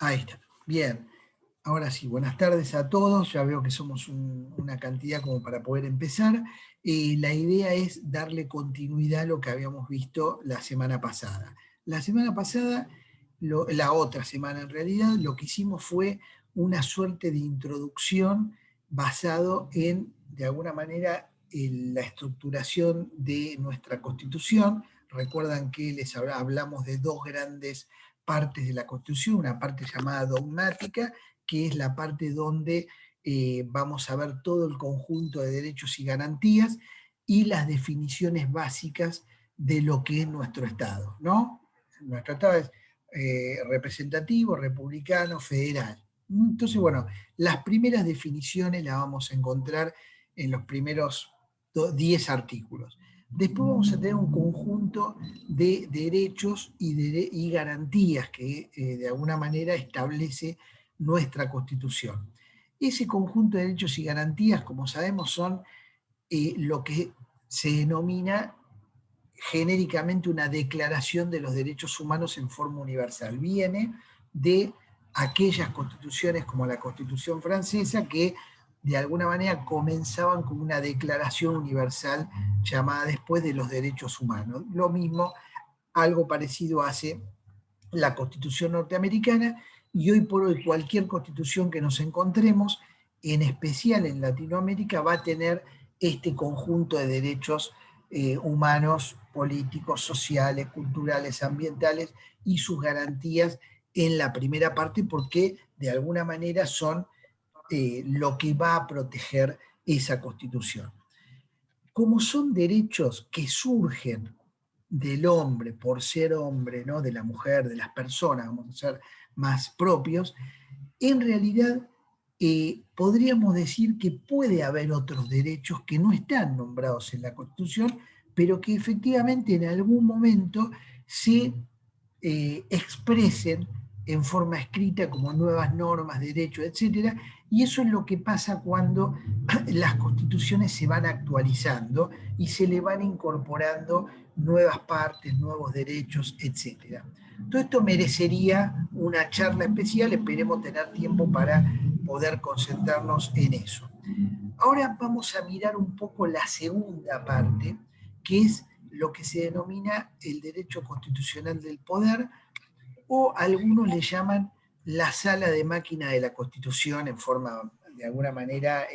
Ahí está. Bien. Ahora sí, buenas tardes a todos. Ya veo que somos una cantidad como para poder empezar. La idea es darle continuidad a lo que habíamos visto la semana pasada. La semana pasada, la otra semana en realidad, lo que hicimos fue una suerte de introducción basado en, de alguna manera, en la estructuración de nuestra Constitución. Recuerdan que les hablamos de dos grandes partes de la Constitución, una parte llamada dogmática, que es la parte donde vamos a ver todo el conjunto de derechos y garantías y las definiciones básicas de lo que es nuestro Estado, ¿no? Nuestro Estado es representativo, republicano, federal. Entonces, bueno, las primeras definiciones las vamos a encontrar en los primeros 10 artículos. Después vamos a tener un conjunto de derechos y garantías que de alguna manera establece nuestra Constitución. Ese conjunto de derechos y garantías, como sabemos, son lo que se denomina genéricamente una declaración de los derechos humanos en forma universal. Viene de aquellas constituciones como la Constitución francesa que de alguna manera comenzaban con una declaración universal llamada después de los derechos humanos. Lo mismo, algo parecido hace la Constitución norteamericana, y hoy por hoy cualquier constitución que nos encontremos, en especial en Latinoamérica, va a tener este conjunto de derechos humanos, políticos, sociales, culturales, ambientales y sus garantías en la primera parte, porque de alguna manera son lo que va a proteger esa Constitución. Como son derechos que surgen del hombre por ser hombre, ¿no? De la mujer, de las personas, vamos a ser más propios, en realidad podríamos decir que puede haber otros derechos que no están nombrados en la Constitución, pero que efectivamente en algún momento se expresen en forma escrita como nuevas normas, derechos, etc. Y eso es lo que pasa cuando las constituciones se van actualizando y se le van incorporando nuevas partes, nuevos derechos, etc. Todo esto merecería una charla especial, esperemos tener tiempo para poder concentrarnos en eso. Ahora vamos a mirar un poco la segunda parte, que es lo que se denomina el derecho constitucional del poder, o algunos le llaman la sala de máquina de la Constitución en forma, de alguna manera,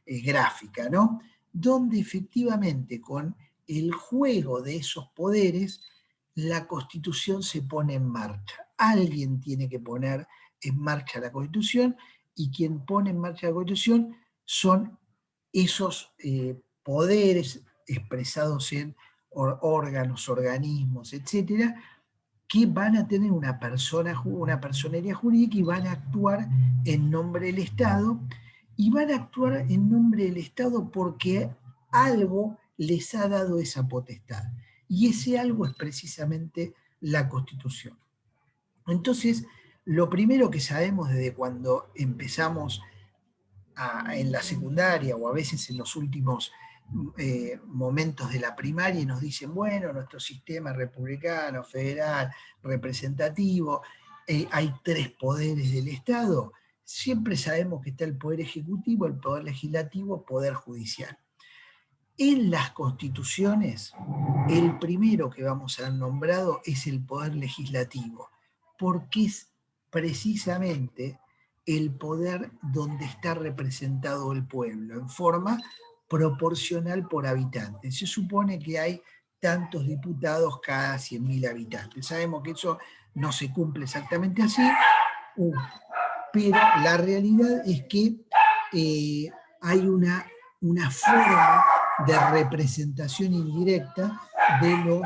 gráfica, ¿no? Donde efectivamente con el juego de esos poderes, la Constitución se pone en marcha. Alguien tiene que poner en marcha la Constitución, y quien pone en marcha la Constitución son esos poderes expresados en órganos, organismos, etcétera, que van a tener una personería jurídica y van a actuar en nombre del Estado, y van a actuar en nombre del Estado porque algo les ha dado esa potestad. Y ese algo es precisamente la Constitución. Entonces, lo primero que sabemos desde cuando empezamos en la secundaria o a veces en los últimos momentos de la primaria, y nos dicen, bueno, nuestro sistema republicano, federal, representativo, hay tres poderes del Estado. Siempre sabemos que está el poder ejecutivo, el poder legislativo, el poder judicial. En las constituciones, el primero que vamos a ver nombrado es el poder legislativo, porque es precisamente el poder donde está representado el pueblo, en forma proporcional por habitante. Se supone que hay tantos diputados cada 100.000 habitantes. Sabemos que eso no se cumple exactamente así, pero la realidad es que hay una forma de representación indirecta de los,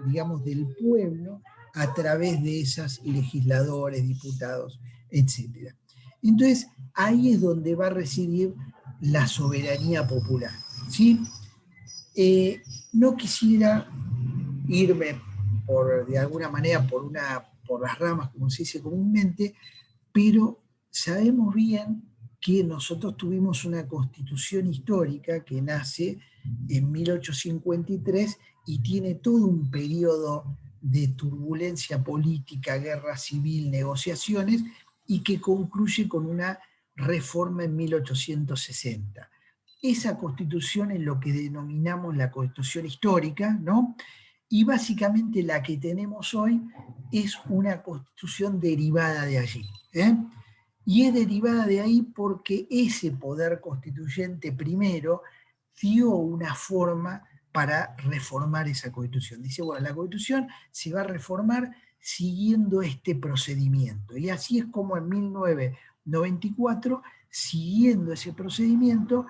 digamos, del pueblo a través de esos legisladores, diputados, etc. Entonces, ahí es donde va a residir la soberanía popular, ¿sí? No quisiera irme de alguna manera por las ramas, como se dice comúnmente, pero sabemos bien que nosotros tuvimos una constitución histórica que nace en 1853 y tiene todo un periodo de turbulencia política, guerra civil, negociaciones, y que concluye con una reforma en 1860. Esa constitución es lo que denominamos la constitución histórica, ¿no? Y básicamente la que tenemos hoy es una constitución derivada de allí. Y es derivada de ahí porque ese poder constituyente primero dio una forma para reformar esa constitución. Dice, bueno, la constitución se va a reformar siguiendo este procedimiento. Y así es como en 1994, siguiendo ese procedimiento,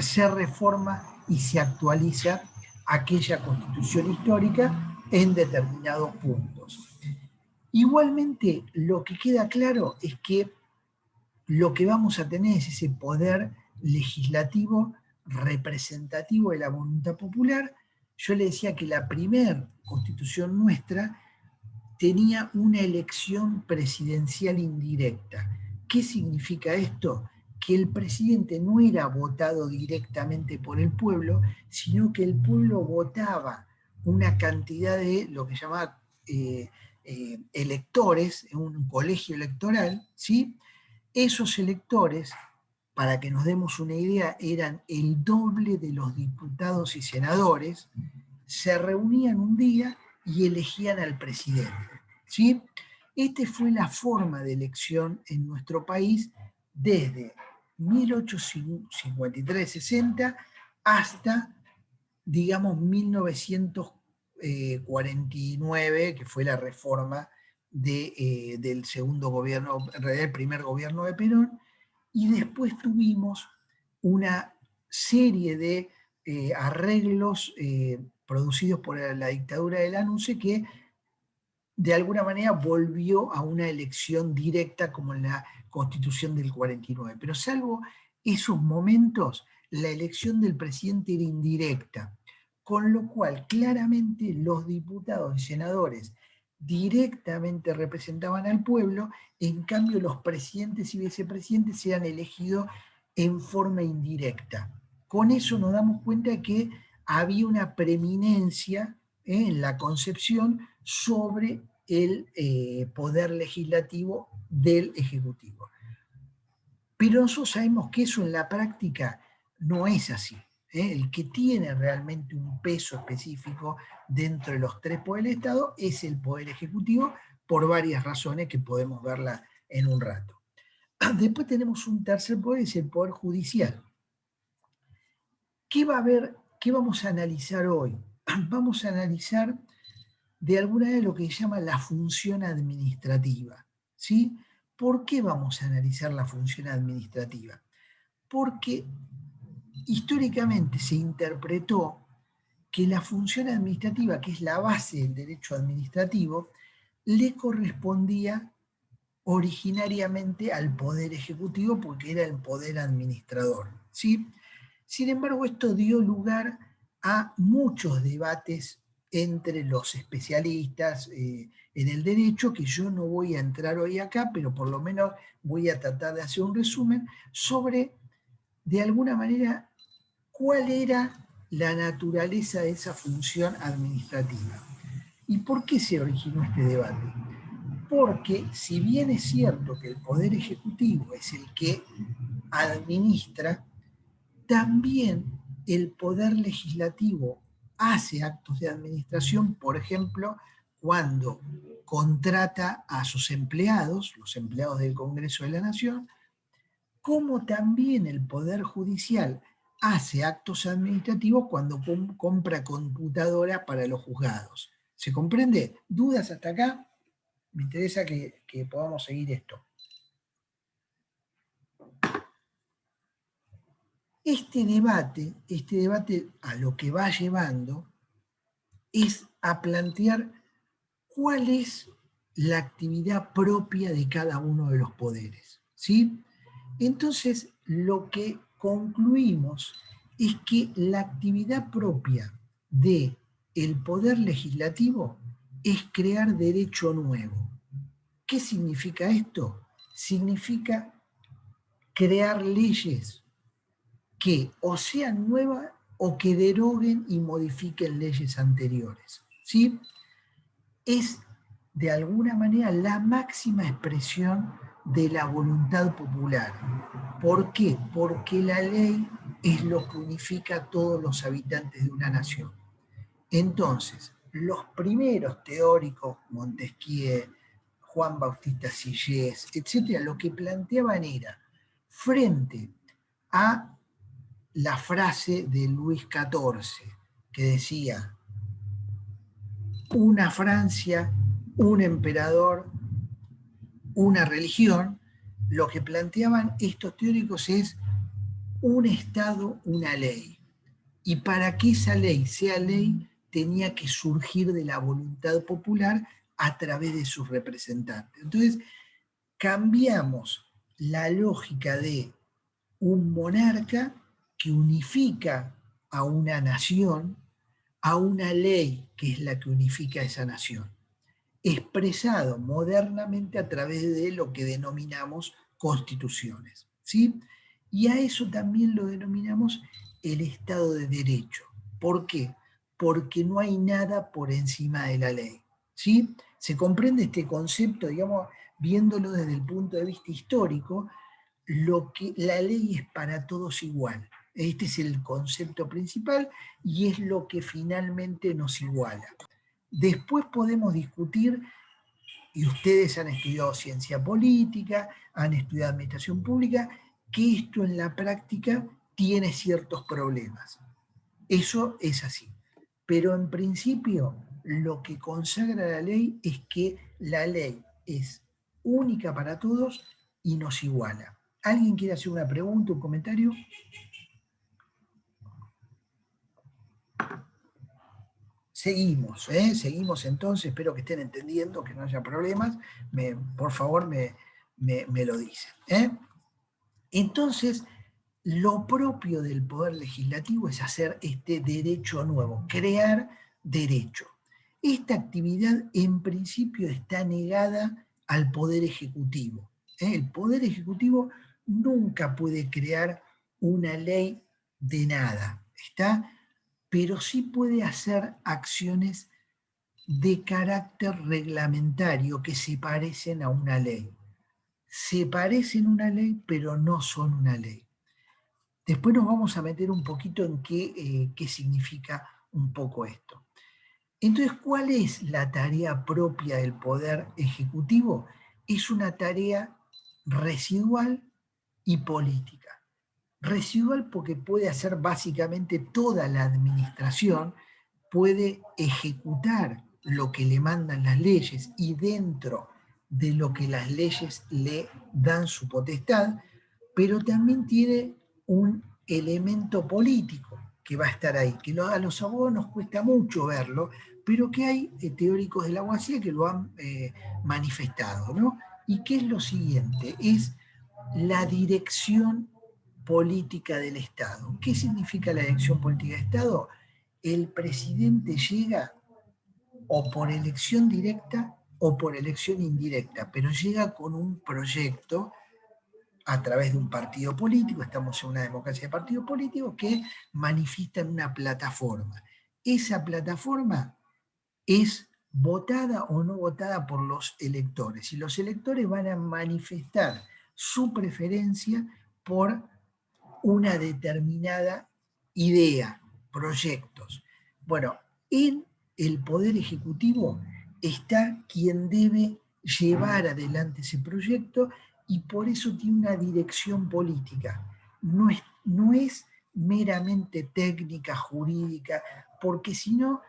se reforma y se actualiza aquella constitución histórica en determinados puntos. Igualmente, lo que queda claro es que lo que vamos a tener es ese poder legislativo representativo de la voluntad popular. Yo le decía que la primera constitución nuestra tenía una elección presidencial indirecta. ¿Qué significa esto? Que el presidente no era votado directamente por el pueblo, sino que el pueblo votaba una cantidad de lo que llamaba electores en un colegio electoral, ¿sí? Esos electores, para que nos demos una idea, eran el doble de los diputados y senadores, se reunían un día y elegían al presidente. ¿Sí? Esta fue la forma de elección en nuestro país desde 1853-60 hasta, digamos, 1949, que fue la reforma del segundo gobierno, en realidad el primer gobierno de Perón, y después tuvimos una serie de arreglos producidos por la dictadura de Lanusse que de alguna manera volvió a una elección directa como en la Constitución del 49. Pero salvo esos momentos, la elección del presidente era indirecta, con lo cual claramente los diputados y senadores directamente representaban al pueblo, en cambio los presidentes y vicepresidentes eran elegidos en forma indirecta. Con eso nos damos cuenta que había una preeminencia en la concepción sobre el poder legislativo del Ejecutivo. Pero nosotros sabemos que eso en la práctica no es así. El que tiene realmente un peso específico dentro de los tres poderes del Estado es el Poder Ejecutivo, por varias razones que podemos verla en un rato. Después tenemos un tercer poder, es el Poder Judicial. ¿Qué va a haber? ¿Qué vamos a analizar hoy? Vamos a analizar de alguna vez lo que se llama la función administrativa. ¿Sí? ¿Por qué vamos a analizar la función administrativa? Porque históricamente se interpretó que la función administrativa, que es la base del derecho administrativo, le correspondía originariamente al Poder Ejecutivo porque era el poder administrador. ¿Sí? Sin embargo, esto dio lugar a muchos debates entre los especialistas en el derecho, que yo no voy a entrar hoy acá, pero por lo menos voy a tratar de hacer un resumen sobre, de alguna manera, cuál era la naturaleza de esa función administrativa. ¿Y por qué se originó este debate? Porque si bien es cierto que el Poder Ejecutivo es el que administra, también el Poder Legislativo hace actos de administración, por ejemplo, cuando contrata a sus empleados, los empleados del Congreso de la Nación, como también el Poder Judicial hace actos administrativos cuando compra computadoras para los juzgados. ¿Se comprende? ¿Dudas hasta acá? Me interesa que podamos seguir esto. Este debate a lo que va llevando es a plantear cuál es la actividad propia de cada uno de los poderes, ¿sí? Entonces, lo que concluimos es que la actividad propia del poder legislativo es crear derecho nuevo. ¿Qué significa esto? Significa crear leyes que o sean nuevas o que deroguen y modifiquen leyes anteriores. ¿Sí? es de alguna manera la máxima expresión de la voluntad popular. ¿Por qué? Porque la ley es lo que unifica a todos los habitantes de una nación. Entonces, los primeros teóricos, Montesquieu, Juan Bautista Sillés, etcétera, lo que planteaban era, frente a la frase de Luis XIV, que decía, una Francia, un emperador, una religión, lo que planteaban estos teóricos es un Estado, una ley. Y para que esa ley sea ley, tenía que surgir de la voluntad popular a través de sus representantes. Entonces, cambiamos la lógica de un monarca que unifica a una nación, a una ley que es la que unifica a esa nación, expresado modernamente a través de lo que denominamos constituciones, ¿sí? Y a eso también lo denominamos el Estado de Derecho. ¿Por qué? Porque no hay nada por encima de la ley, ¿sí? Se comprende este concepto, digamos, viéndolo desde el punto de vista histórico, lo que la ley es para todos igual. Este es el concepto principal y es lo que finalmente nos iguala. Después podemos discutir, y ustedes han estudiado ciencia política, han estudiado administración pública, que esto en la práctica tiene ciertos problemas. Eso es así. Pero en principio, lo que consagra la ley es que la ley es única para todos y nos iguala. ¿Alguien quiere hacer una pregunta, un comentario? Seguimos, ¿eh? Seguimos entonces, espero que estén entendiendo, que no haya problemas, por favor me lo dicen. ¿Eh? Entonces, lo propio del poder legislativo es hacer este derecho nuevo, crear derecho. Esta actividad en principio está negada al poder ejecutivo. ¿Eh? El poder ejecutivo nunca puede crear una ley de nada, ¿está? Pero sí puede hacer acciones de carácter reglamentario que se parecen a una ley. Se parecen a una ley, pero no son una ley. Después nos vamos a meter un poquito en qué significa un poco esto. Entonces, ¿cuál es la tarea propia del Poder Ejecutivo? Es una tarea residual y política. Residual porque puede hacer básicamente toda la administración, puede ejecutar lo que le mandan las leyes y dentro de lo que las leyes le dan su potestad, pero también tiene un elemento político que va a estar ahí, que a los abogados nos cuesta mucho verlo, pero que hay teóricos de la abogacía que lo han manifestado, ¿no? Y que es lo siguiente, es la dirección política del Estado. ¿Qué significa la dirección política del Estado? El presidente llega o por elección directa o por elección indirecta, pero llega con un proyecto a través de un partido político, estamos en una democracia de partidos políticos, que manifiestan una plataforma. Esa plataforma es votada o no votada por los electores, y los electores van a manifestar su preferencia por una determinada idea, proyectos. Bueno, en el Poder Ejecutivo está quien debe llevar adelante ese proyecto y por eso tiene una dirección política. No es meramente técnica, jurídica, porque si no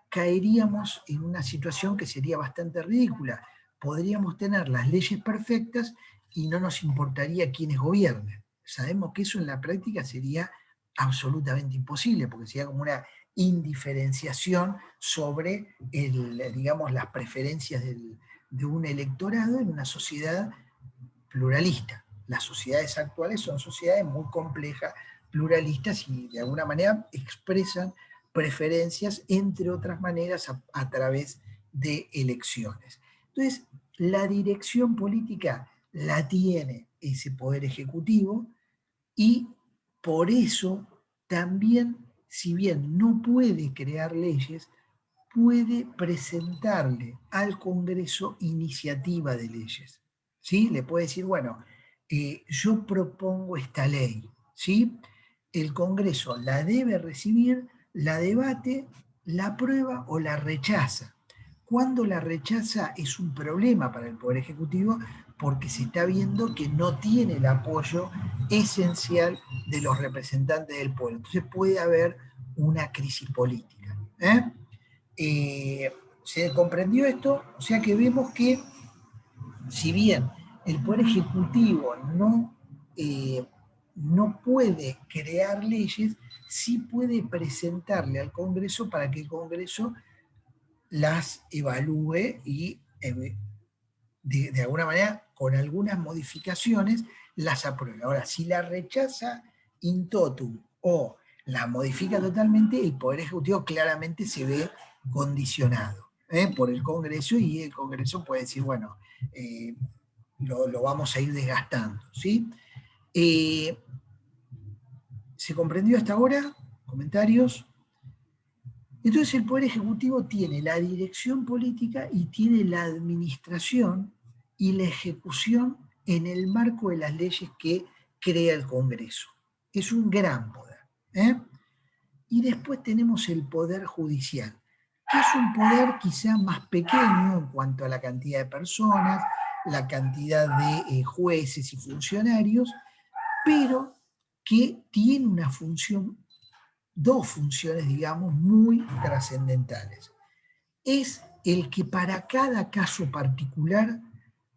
caeríamos en una situación que sería bastante ridícula. Podríamos tener las leyes perfectas y no nos importaría quiénes gobiernen. Sabemos que eso en la práctica sería absolutamente imposible, porque sería como una indiferenciación sobre digamos, las preferencias de un electorado en una sociedad pluralista. Las sociedades actuales son sociedades muy complejas, pluralistas, y de alguna manera expresan preferencias, entre otras maneras, a través de elecciones. Entonces, la dirección política la tiene ese poder ejecutivo y por eso también, si bien no puede crear leyes, puede presentarle al Congreso iniciativa de leyes. ¿Sí? Le puede decir, bueno, yo propongo esta ley, ¿sí? El Congreso la debe recibir, la debate, la aprueba o la rechaza. Cuando la rechaza es un problema para el Poder Ejecutivo porque se está viendo que no tiene el apoyo esencial de los representantes del pueblo. Entonces puede haber una crisis política. ¿Se comprendió esto? O sea que vemos que si bien el Poder Ejecutivo no puede crear leyes, sí puede presentarle al Congreso para que el Congreso las evalúe y de alguna manera, con algunas modificaciones, las apruebe. Ahora, si la rechaza in totum o la modifica totalmente, el Poder Ejecutivo claramente se ve condicionado por el Congreso, y el Congreso puede decir, bueno, lo vamos a ir desgastando. ¿Sí? ¿Se comprendió hasta ahora? ¿Comentarios? Entonces el Poder Ejecutivo tiene la dirección política y tiene la administración y la ejecución en el marco de las leyes que crea el Congreso. Es un gran poder. Y después tenemos el Poder Judicial, que es un poder quizá más pequeño en cuanto a la cantidad de personas, la cantidad de jueces y funcionarios, pero que tiene una función, dos funciones, digamos, muy trascendentales. Es el que para cada caso particular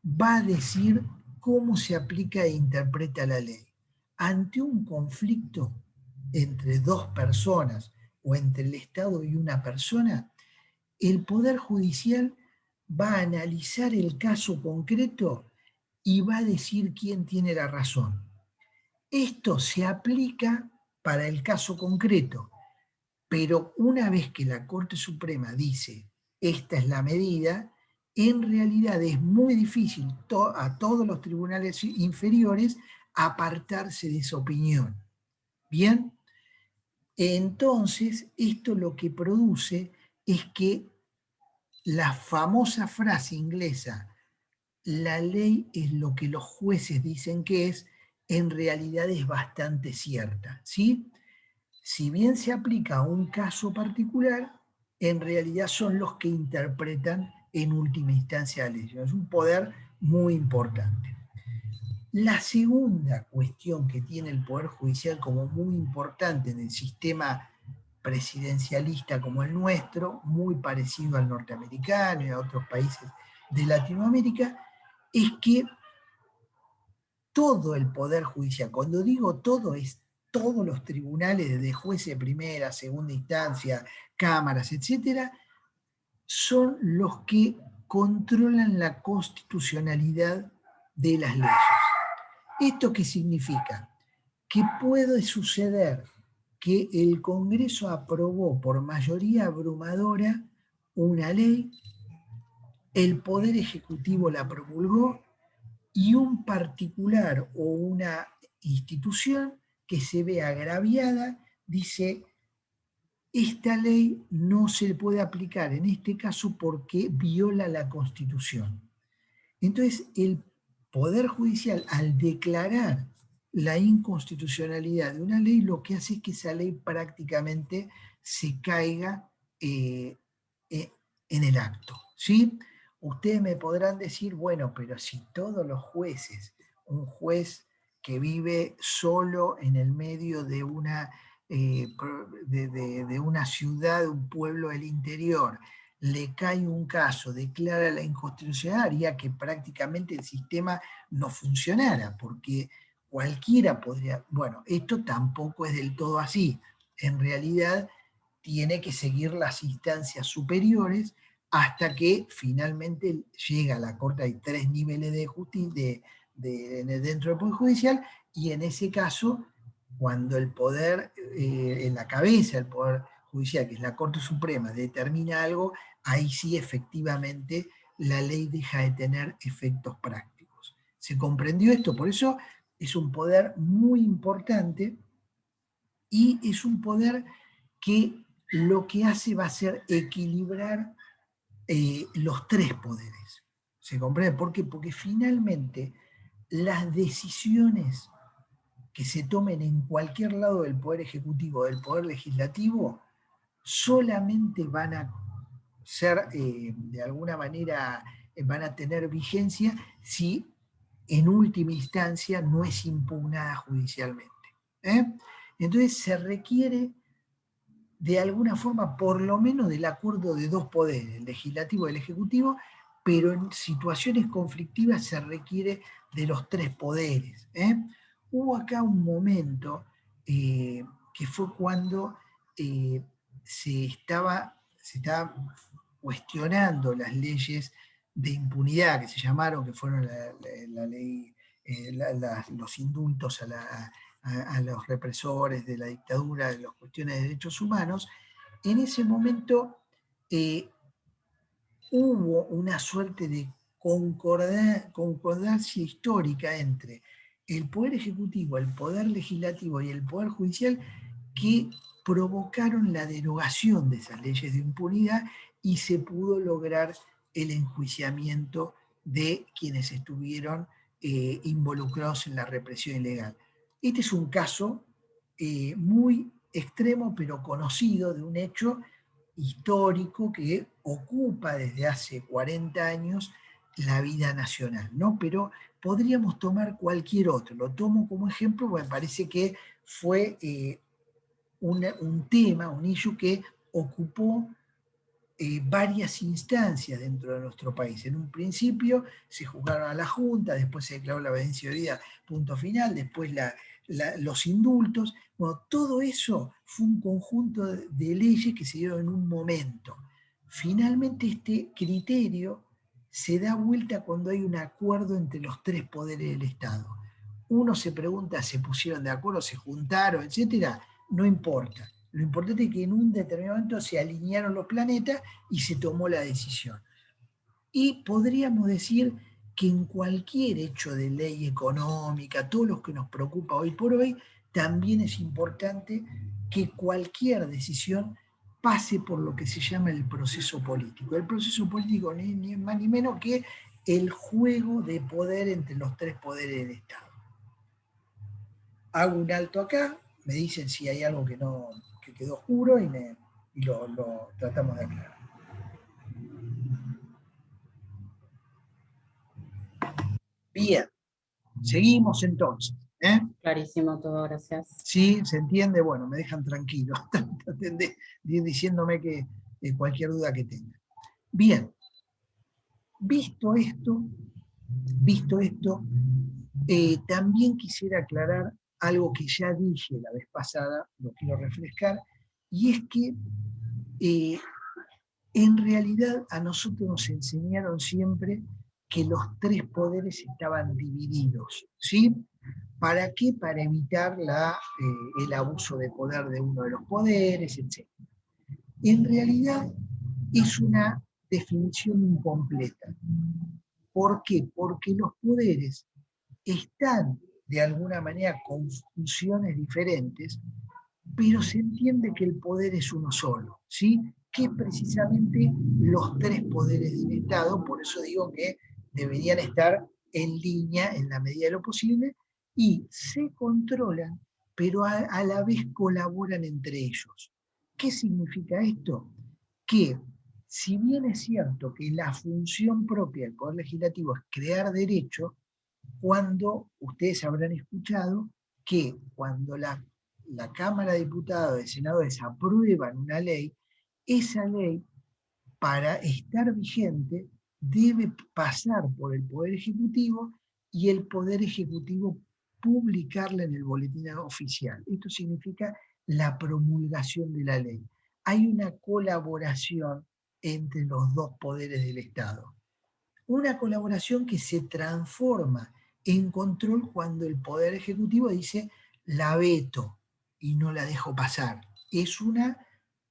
va a decir cómo se aplica e interpreta la ley. Ante un conflicto entre dos personas o entre el Estado y una persona, el Poder Judicial va a analizar el caso concreto y va a decir quién tiene la razón. Esto se aplica para el caso concreto, pero una vez que la Corte Suprema dice, esta es la medida, en realidad es muy difícil a todos los tribunales inferiores apartarse de esa opinión. Bien, entonces esto lo que produce es que la famosa frase inglesa, la ley es lo que los jueces dicen que es, en realidad es bastante cierta, ¿sí? Si bien se aplica a un caso particular, en realidad son los que interpretan en última instancia la ley. Es un poder muy importante. La segunda cuestión que tiene el Poder Judicial como muy importante en el sistema presidencialista como el nuestro, muy parecido al norteamericano y a otros países de Latinoamérica, es que todo el Poder Judicial, cuando digo todo, es todos los tribunales, desde jueces de primera, segunda instancia, cámaras, etcétera, son los que controlan la constitucionalidad de las leyes. ¿Esto qué significa? Que puede suceder que el Congreso aprobó por mayoría abrumadora una ley, el Poder Ejecutivo la promulgó, y un particular o una institución que se ve agraviada dice, esta ley no se puede aplicar en este caso porque viola la Constitución. Entonces, el Poder Judicial, al declarar la inconstitucionalidad de una ley, lo que hace es que esa ley prácticamente se caiga en el acto, ¿sí? Ustedes me podrán decir, bueno, pero si todos los jueces, un juez que vive solo en el medio de una, de una ciudad, un pueblo del interior, le cae un caso, declara la inconstitucionalidad, haría que prácticamente el sistema no funcionara, porque cualquiera podría, bueno, esto tampoco es del todo así. En realidad tiene que seguir las instancias superiores hasta que finalmente llega a la Corte. Hay 3 niveles de justicia dentro del Poder Judicial, y en ese caso, cuando el poder, en la cabeza del Poder Judicial, que es la Corte Suprema, determina algo, ahí sí efectivamente la ley deja de tener efectos prácticos. ¿Se comprendió esto? Por eso es un poder muy importante, y es un poder que lo que hace va a ser equilibrar los tres poderes. ¿Se comprende? ¿Por qué? Porque finalmente las decisiones que se tomen en cualquier lado del Poder Ejecutivo o del Poder Legislativo solamente van a ser, de alguna manera, van a tener vigencia si en última instancia no es impugnada judicialmente. ¿eh? Entonces se requiere de alguna forma por lo menos del acuerdo de dos poderes, el legislativo y el ejecutivo, pero en situaciones conflictivas se requiere de los tres poderes. Hubo acá un momento que fue cuando se estaba cuestionando las leyes de impunidad que se llamaron, que fueron la ley, los indultos a los represores de la dictadura, de las cuestiones de derechos humanos. En ese momento hubo una suerte de concordancia histórica entre el Poder Ejecutivo, el Poder Legislativo y el Poder Judicial que provocaron la derogación de esas leyes de impunidad y se pudo lograr el enjuiciamiento de quienes estuvieron involucrados en la represión ilegal. Este es un caso muy extremo pero conocido de un hecho histórico que ocupa desde hace 40 años la vida nacional, ¿no? Pero podríamos tomar cualquier otro. Lo tomo como ejemplo porque me parece que fue un tema, un issue que ocupó varias instancias dentro de nuestro país. En un principio se juzgaron a la Junta, después se declaró la vencida, punto final, después los indultos. Bueno, todo eso fue un conjunto de leyes que se dieron en un momento. Finalmente este criterio se da vuelta cuando hay un acuerdo entre los tres poderes del Estado. Uno se pregunta, ¿se pusieron de acuerdo, se juntaron, etcétera? No importa. Lo importante es que en un determinado momento se alinearon los planetas y se tomó la decisión. Y podríamos decir que en cualquier hecho de ley económica, todos los que nos preocupa hoy por hoy, también es importante que cualquier decisión pase por lo que se llama el proceso político. El proceso político ni más ni menos que el juego de poder entre los tres poderes del Estado. Hago un alto acá, me dicen si hay algo que quedó oscuro y lo tratamos de aclarar. Bien, seguimos entonces. Clarísimo todo, gracias. Sí, se entiende, bueno, me dejan tranquilo. Traten de ir diciéndome que cualquier duda que tengan. Bien, visto esto, también quisiera aclarar algo que ya dije la vez pasada, lo quiero refrescar, y es que en realidad a nosotros nos enseñaron siempre que los tres poderes estaban divididos, ¿sí? ¿Para qué? Para evitar el abuso de poder de uno de los poderes, etc. En realidad es una definición incompleta. ¿Por qué? Porque los poderes están de alguna manera con funciones diferentes, pero se entiende que el poder es uno solo, ¿sí? Que es precisamente los tres poderes del Estado, por eso digo que deberían estar en línea en la medida de lo posible y se controlan, pero a la vez colaboran entre ellos. ¿Qué significa esto? Que si bien es cierto que la función propia del Poder Legislativo es crear derecho, cuando ustedes habrán escuchado que cuando la Cámara de Diputados y Senadores aprueban una ley, esa ley, para estar vigente, debe pasar por el Poder Ejecutivo y el Poder Ejecutivo publicarla en el boletín oficial. Esto significa la promulgación de la ley. Hay una colaboración entre los dos poderes del Estado. Una colaboración que se transforma en control cuando el Poder Ejecutivo dice la veto y no la dejo pasar. Es una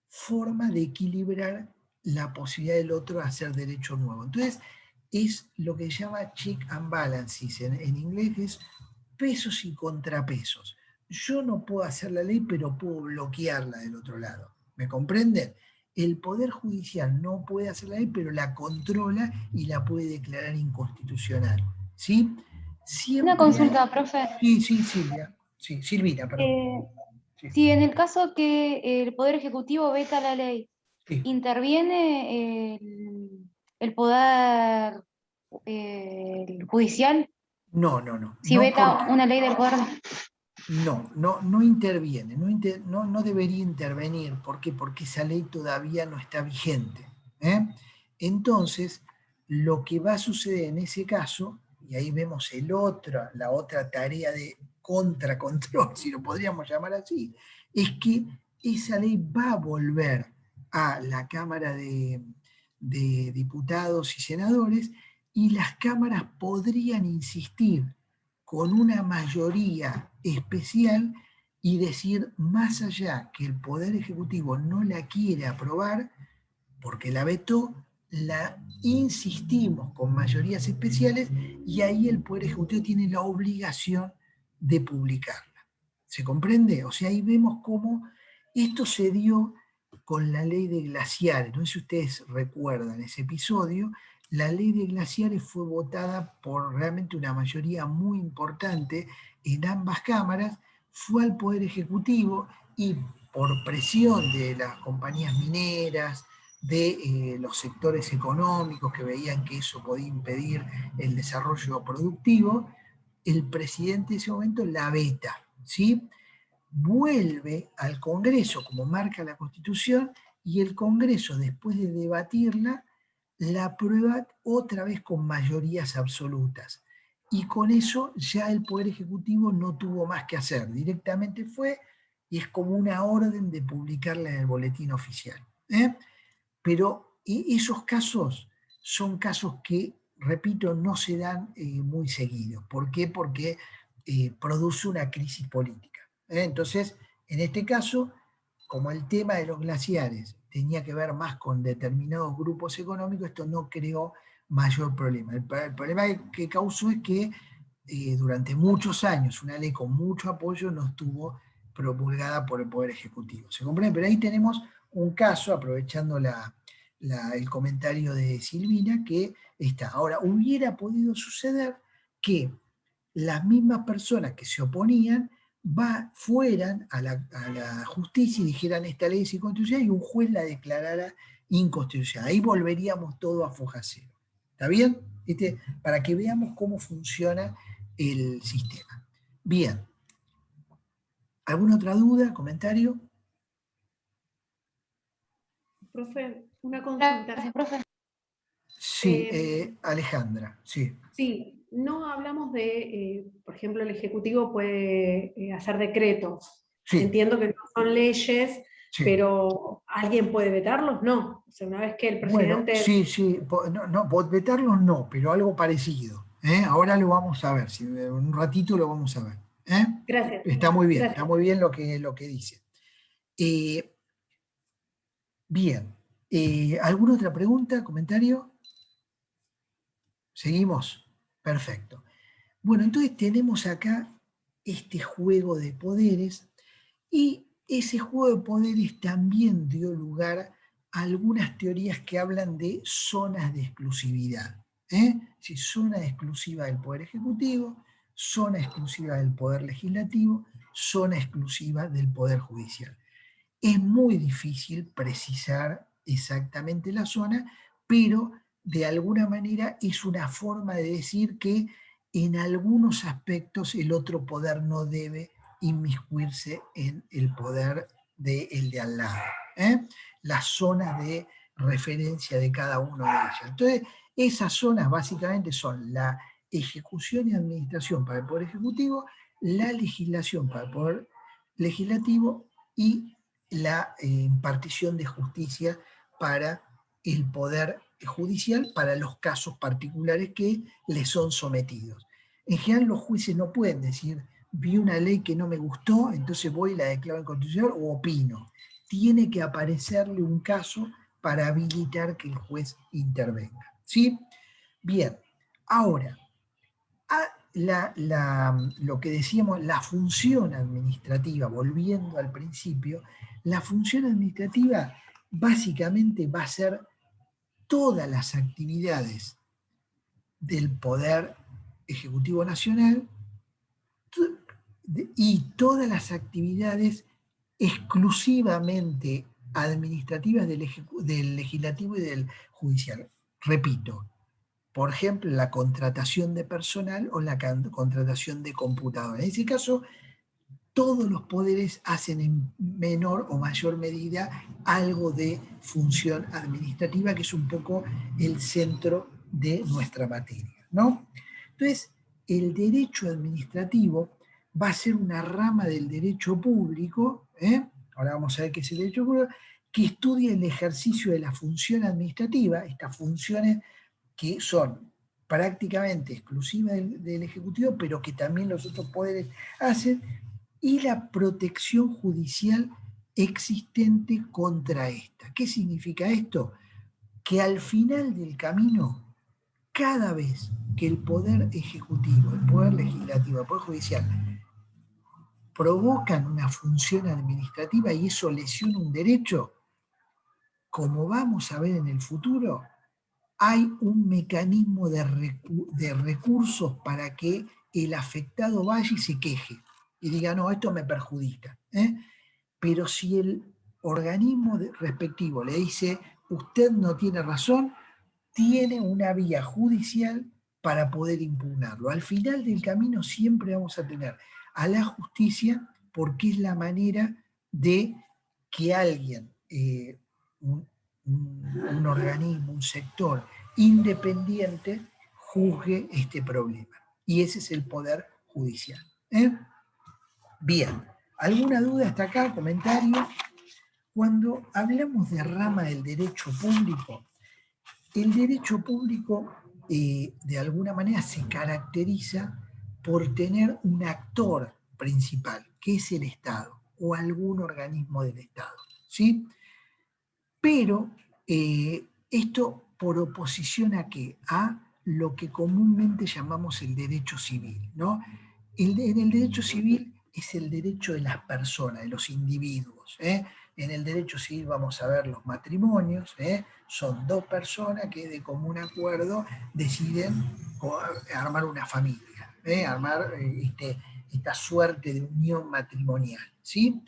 forma de equilibrar la posibilidad del otro de hacer derecho nuevo. Entonces, es lo que se llama check and balances. En inglés es pesos y contrapesos. Yo no puedo hacer la ley, pero puedo bloquearla del otro lado. ¿Me comprenden? El Poder Judicial no puede hacer la ley, pero la controla y la puede declarar inconstitucional. ¿Sí? Una Siempre hay... consulta, profe. Sí, sí, Silvia. Sí, Silvina, perdón. Eh, Sí, si en el caso que el Poder Ejecutivo veta la ley, sí. ¿interviene el Poder Judicial? No, no, no. Si No, veta porque una ley del Poder... no interviene, no debería intervenir. ¿Por qué? Porque esa ley todavía no está vigente. ¿Eh? Entonces, lo que va a suceder en ese caso, y ahí vemos la otra tarea de contracontrol, si lo podríamos llamar así, es que esa ley va a volver a la Cámara de Diputados y Senadores, y las cámaras podrían insistir con una mayoría especial y decir, más allá que el Poder Ejecutivo no la quiere aprobar, porque la vetó, la insistimos con mayorías especiales y ahí el Poder Ejecutivo tiene la obligación de publicarla. ¿Se comprende? O sea, ahí vemos cómo esto se dio con la ley de glaciares. No sé si ustedes recuerdan ese episodio. La ley de glaciares fue votada por realmente una mayoría muy importante en ambas cámaras, fue al Poder Ejecutivo y por presión de las compañías mineras, de los sectores económicos que veían que eso podía impedir el desarrollo productivo, el presidente de ese momento la veta, ¿sí? Vuelve al Congreso, como marca la Constitución, y el Congreso, después de debatirla, la aprueba otra vez con mayorías absolutas. Y con eso ya el Poder Ejecutivo no tuvo más que hacer. Directamente fue y es como una orden de publicarla en el boletín oficial. Pero esos casos son casos que, repito, no se dan muy seguido. ¿Por qué? Porque produce una crisis política. Entonces, en este caso, como el tema de los glaciares tenía que ver más con determinados grupos económicos, esto no creó mayor problema. El problema que causó es que durante muchos años una ley con mucho apoyo no estuvo promulgada por el Poder Ejecutivo. ¿Se comprende? Pero ahí tenemos un caso, aprovechando el comentario de Silvina, que está. Ahora, hubiera podido suceder que las mismas personas que se oponían fueran a la justicia y dijeran esta ley es inconstitucional y un juez la declarara inconstitucional. Ahí volveríamos todo a foja cero. ¿Está bien? Para que veamos cómo funciona el sistema. Bien. ¿Alguna otra duda, comentario? Profe, una consulta. Gracias, profe. Sí, Alejandra, sí. Sí, no hablamos de, por ejemplo, el Ejecutivo puede hacer decretos. Sí, Entiendo que no son leyes, sí. pero ¿alguien puede vetarlos? No. O sea, una vez que el Bueno, presidente... sí, no, vetarlos no, pero algo parecido. Ahora lo vamos a ver, en un ratito lo vamos a ver. Gracias. Está Gracias. muy bien lo que dice. Bien, ¿alguna otra pregunta, comentario? ¿Seguimos? Perfecto. Bueno, entonces tenemos acá este juego de poderes y ese juego de poderes también dio lugar a algunas teorías que hablan de zonas de exclusividad. Si zona exclusiva del Poder Ejecutivo, zona exclusiva del Poder Legislativo, zona exclusiva del Poder Judicial. Es muy difícil precisar exactamente la zona, pero de alguna manera es una forma de decir que en algunos aspectos el otro poder no debe inmiscuirse en el poder del de al lado. Las zonas de referencia de cada uno de ellas. Entonces, esas zonas básicamente son la ejecución y administración para el Poder Ejecutivo, la legislación para el Poder Legislativo y la impartición de justicia para el Poder Judicial para los casos particulares que le son sometidos. En general los jueces no pueden decir, vi una ley que no me gustó, entonces voy y la declaro inconstitucional o opino. Tiene que aparecerle un caso para habilitar que el juez intervenga. ¿Sí? Bien, ahora, lo que decíamos, la función administrativa, volviendo al principio, la función administrativa básicamente va a ser todas las actividades del Poder Ejecutivo Nacional y todas las actividades exclusivamente administrativas del Legislativo y del Judicial. Repito, por ejemplo, la contratación de personal o la contratación de computadora. En ese caso, todos los poderes hacen en menor o mayor medida algo de función administrativa, que es un poco el centro de nuestra materia, ¿no? Entonces, el derecho administrativo va a ser una rama del derecho público, ahora vamos a ver qué es el derecho público, que estudia el ejercicio de la función administrativa, estas funciones que son prácticamente exclusivas del Ejecutivo, pero que también los otros poderes hacen, y la protección judicial existente contra esta. ¿Qué significa esto? Que al final del camino, cada vez que el Poder Ejecutivo, el Poder Legislativo, el Poder Judicial provocan una función administrativa y eso lesiona un derecho, como vamos a ver en el futuro, hay un mecanismo de recursos para que el afectado vaya y se queje y diga, no, esto me perjudica. Pero si el organismo respectivo le dice, usted no tiene razón, tiene una vía judicial para poder impugnarlo. Al final del camino siempre vamos a tener a la justicia porque es la manera de que alguien, un organismo, un sector independiente, juzgue este problema. Y ese es el Poder Judicial. Bien, ¿alguna duda hasta acá? ¿Comentario? Cuando hablamos de rama del derecho público, el derecho público de alguna manera se caracteriza por tener un actor principal, que es el Estado o algún organismo del Estado, ¿sí? Pero esto por oposición a ¿qué? A lo que comúnmente llamamos el derecho civil, ¿no? En el derecho civil es el derecho de las personas, de los individuos. En el derecho civil vamos a ver los matrimonios, son dos personas que de común acuerdo deciden armar una familia, armar esta suerte de unión matrimonial, ¿sí?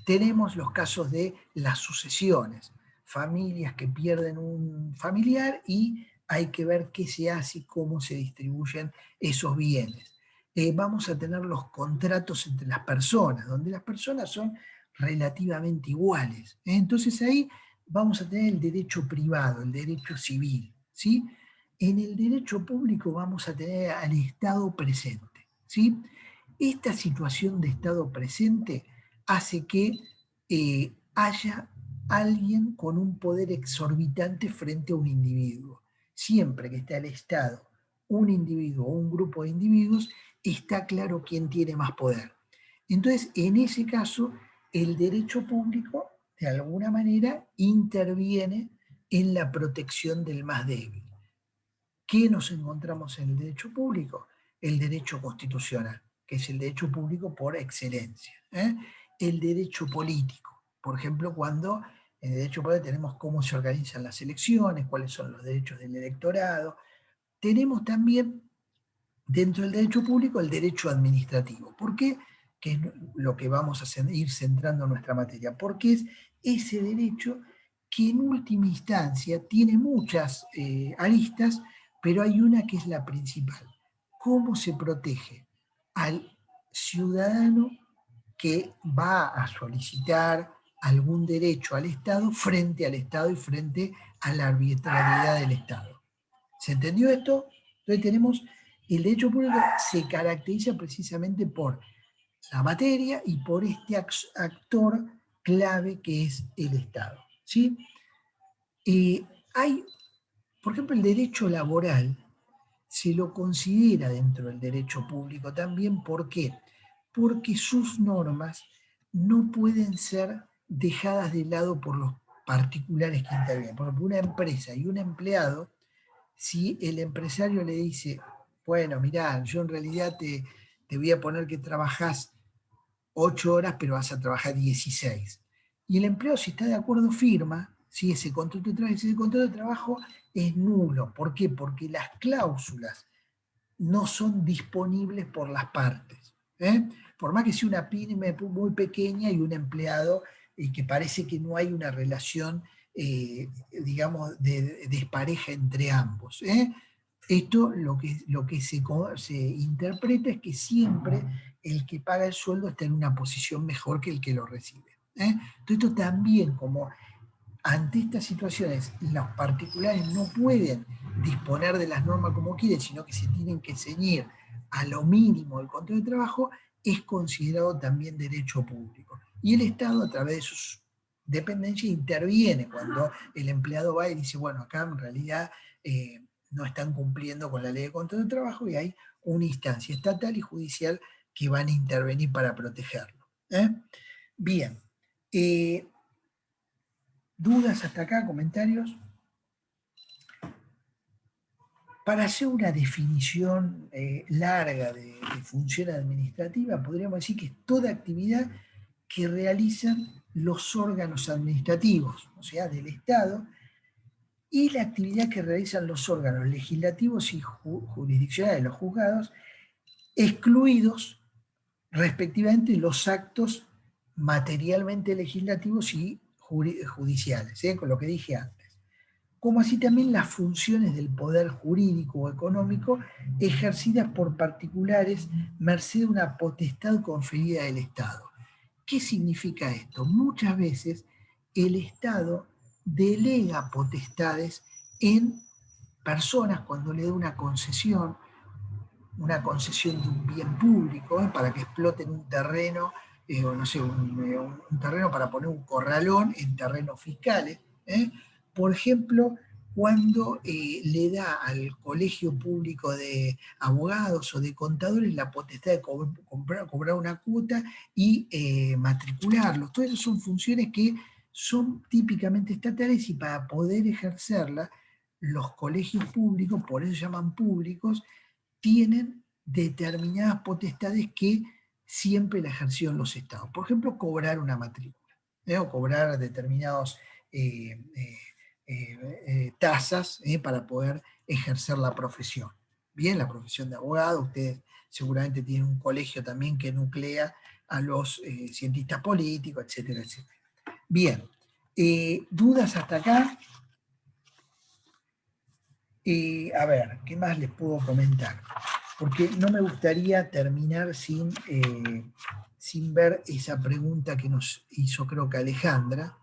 Tenemos los casos de las sucesiones, familias que pierden un familiar y hay que ver qué se hace y cómo se distribuyen esos bienes. Vamos a tener los contratos entre las personas, donde las personas son relativamente iguales. Entonces ahí vamos a tener el derecho privado, el derecho civil, ¿sí? En el derecho público vamos a tener al Estado presente, ¿sí? Esta situación de Estado presente hace que haya alguien con un poder exorbitante frente a un individuo. Siempre que está el Estado, un individuo o un grupo de individuos, está claro quién tiene más poder. Entonces, en ese caso, el derecho público, de alguna manera, interviene en la protección del más débil. ¿Qué nos encontramos en el derecho público? El derecho constitucional, que es el derecho público por excelencia. El derecho político, por ejemplo, cuando en el derecho político tenemos cómo se organizan las elecciones, cuáles son los derechos del electorado. Tenemos también dentro del derecho público el derecho administrativo. ¿Por qué? Que es lo que vamos a ir centrando en nuestra materia. Porque es ese derecho que en última instancia tiene muchas aristas, pero hay una que es la principal. ¿Cómo se protege al ciudadano que va a solicitar algún derecho al Estado y frente a la arbitrariedad del Estado? ¿Se entendió esto? Entonces tenemos, el derecho público se caracteriza precisamente por la materia y por este actor clave que es el Estado, ¿sí? Por ejemplo, el derecho laboral se lo considera dentro del derecho público también. ¿Por qué? Porque sus normas no pueden ser dejadas de lado por los particulares que intervienen. Por ejemplo, una empresa y un empleado, si el empresario le dice, bueno, mirá, yo en realidad te voy a poner que trabajás 8 horas, pero vas a trabajar 16. Y el empleado, si está de acuerdo, firma, ¿sí? Ese contrato de trabajo, ese contrato de trabajo es nulo. ¿Por qué? Porque las cláusulas no son disponibles por las partes. ¿Eh? Por más que sea una pyme muy pequeña y un empleado que parece que no hay una relación, digamos, de despareja entre ambos. Esto lo que se interpreta es que siempre el que paga el sueldo está en una posición mejor que el que lo recibe. Entonces esto también, como ante estas situaciones los particulares no pueden disponer de las normas como quieren, sino que se tienen que ceñir a lo mínimo del contrato de trabajo, es considerado también derecho público. Y el Estado, a través de sus dependencias, interviene cuando el empleado va y dice, bueno, acá en realidad no están cumpliendo con la ley de contrato de trabajo, y hay una instancia estatal y judicial que van a intervenir para protegerlo. Bien. ¿Dudas hasta acá? ¿Comentarios? Para hacer una definición larga de función administrativa, podríamos decir que es toda actividad que realizan los órganos administrativos, o sea, del Estado, y la actividad que realizan los órganos legislativos y jurisdiccionales, los juzgados, excluidos respectivamente los actos materialmente legislativos y judiciales, con lo que dije antes. Como así también las funciones del poder jurídico o económico ejercidas por particulares merced de una potestad conferida del Estado. ¿Qué significa esto? Muchas veces el Estado delega potestades en personas cuando le da una concesión de un bien público, para que exploten un terreno, o no sé, un terreno para poner un corralón en terrenos fiscales. Por ejemplo, cuando le da al colegio público de abogados o de contadores la potestad de cobrar una cuota y matricularlos. Todas esas son funciones que son típicamente estatales, y para poder ejercerlas, los colegios públicos, por eso se llaman públicos, tienen determinadas potestades que siempre la ejercieron los estados. Por ejemplo, cobrar una matrícula, o cobrar determinadas tasas para poder ejercer la profesión. Bien, la profesión de abogado, ustedes seguramente tienen un colegio también que nuclea a los cientistas políticos, etcétera, etcétera. Bien, ¿dudas hasta acá? A ver, ¿qué más les puedo comentar? Porque no me gustaría terminar sin ver esa pregunta que nos hizo, creo que Alejandra.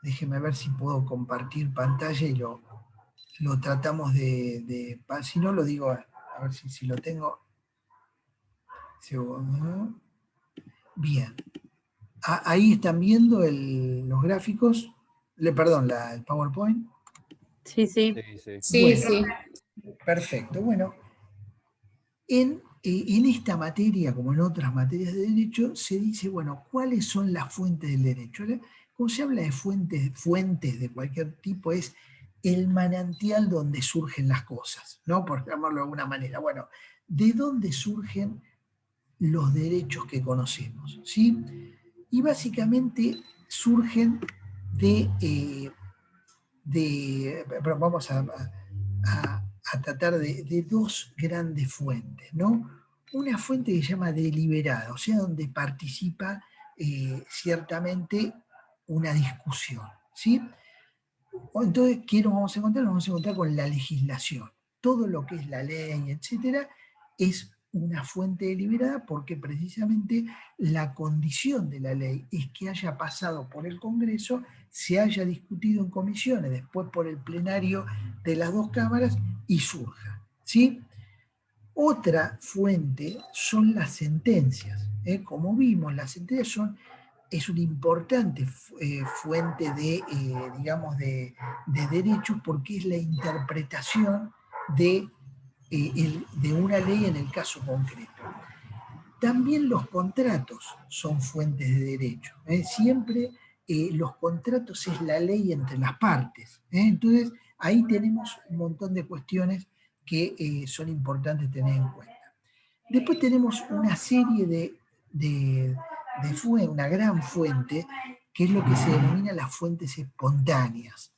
Déjeme ver si puedo compartir pantalla y lo tratamos si no lo digo, a ver si lo tengo. Bien. Ahí están viendo los gráficos, perdón, el PowerPoint. Sí, sí. Sí, Bueno, sí. perfecto. Bueno, en esta materia, como en otras materias de derecho, se dice, bueno, ¿cuáles son las fuentes del derecho? Cuando se habla de fuentes de cualquier tipo, es el manantial donde surgen las cosas, ¿no? Por llamarlo de alguna manera. Bueno, ¿de dónde surgen los derechos que conocemos? ¿Sí? Y básicamente surgen vamos a tratar de dos grandes fuentes, ¿no? Una fuente que se llama deliberada, o sea, donde participa ciertamente una discusión, ¿sí? Entonces, ¿qué nos vamos a encontrar? Nos vamos a encontrar con la legislación. Todo lo que es la ley, etcétera, es una fuente deliberada, porque precisamente la condición de la ley es que haya pasado por el Congreso, se haya discutido en comisiones, después por el plenario de las dos cámaras y surja, ¿sí? Otra fuente son las sentencias. Como vimos, las sentencias es una importante fuente digamos, de derechos, porque es la interpretación de una ley en el caso concreto. También los contratos son fuentes de derecho. Siempre los contratos es la ley entre las partes. Entonces, ahí tenemos un montón de cuestiones que son importantes tener en cuenta. Después tenemos una serie una gran fuente, que es lo que se denomina las fuentes espontáneas.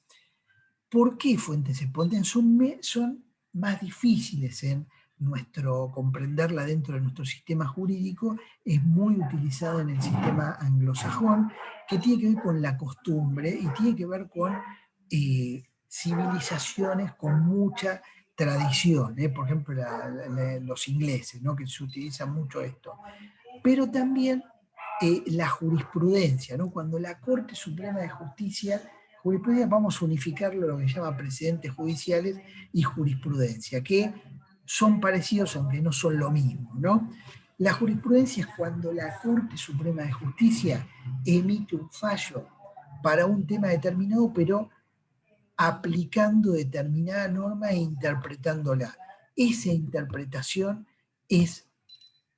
¿Por qué fuentes espontáneas? Son más difíciles en comprenderla dentro de nuestro sistema jurídico, es muy utilizada en el sistema anglosajón, que tiene que ver con la costumbre y tiene que ver con civilizaciones con mucha tradición, por ejemplo los ingleses, ¿no? Que se utiliza mucho esto. Pero también la jurisprudencia, ¿no? Cuando la Corte Suprema de Justicia, jurisprudencia, vamos a unificarlo lo que se llama precedentes judiciales y jurisprudencia, que son parecidos aunque no son lo mismo, ¿no? La jurisprudencia es cuando la Corte Suprema de Justicia emite un fallo para un tema determinado, pero aplicando determinada norma e interpretándola. Esa interpretación es,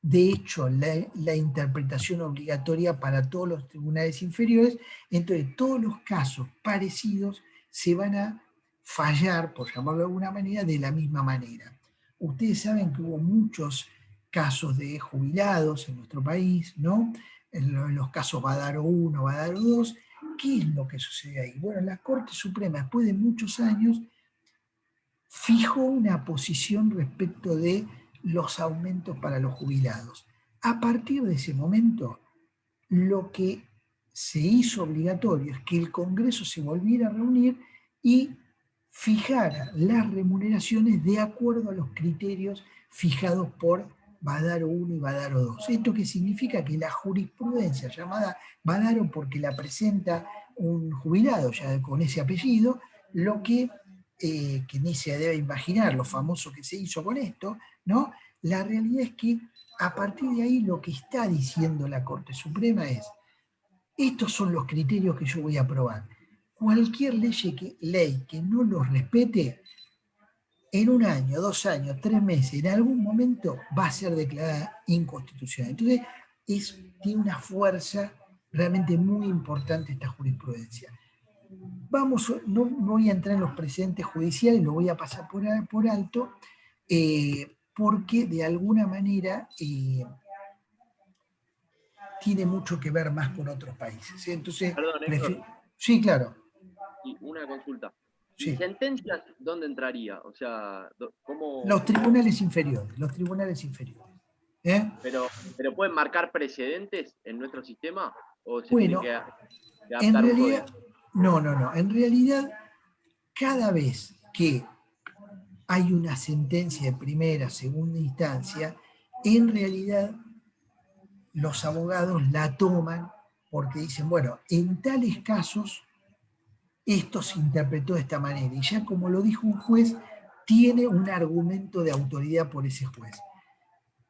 de hecho, la interpretación obligatoria para todos los tribunales inferiores. Entonces, todos los casos parecidos se van a fallar, por llamarlo de alguna manera, de la misma manera. Ustedes saben que hubo muchos casos de jubilados en nuestro país, ¿no? En los casos Badaro 1, Badaro 2, ¿qué es lo que sucede ahí? Bueno, la Corte Suprema, después de muchos años, fijó una posición respecto de los aumentos para los jubilados. A partir de ese momento, lo que se hizo obligatorio es que el Congreso se volviera a reunir y fijara las remuneraciones de acuerdo a los criterios fijados por Badaro 1 y Badaro 2. ¿Esto qué significa? Que la jurisprudencia llamada Badaro, porque la presenta un jubilado ya con ese apellido, lo que ni se debe imaginar lo famoso que se hizo con esto, ¿no? La realidad es que a partir de ahí lo que está diciendo la Corte Suprema es: estos son los criterios que yo voy a aprobar. Cualquier ley que no los respete, en 1 año, 2 años, 3 meses, en algún momento va a ser declarada inconstitucional. Entonces, tiene una fuerza realmente muy importante esta jurisprudencia. No voy a entrar en los precedentes judiciales, lo voy a pasar por alto, porque de alguna manera tiene mucho que ver más con otros países. Entonces, perdón, Héctor. Sí, claro. Y una consulta. ¿Y Sí. sentencias dónde entraría? O sea, ¿cómo? Los tribunales inferiores, los tribunales inferiores. Pero ¿pueden marcar precedentes en nuestro sistema? ¿O se Bueno, tiene que en adaptar un realidad, código? no. En realidad, cada vez que hay una sentencia de primera, segunda instancia, en realidad los abogados la toman porque dicen, bueno, en tales casos esto se interpretó de esta manera, y ya como lo dijo un juez, tiene un argumento de autoridad por ese juez.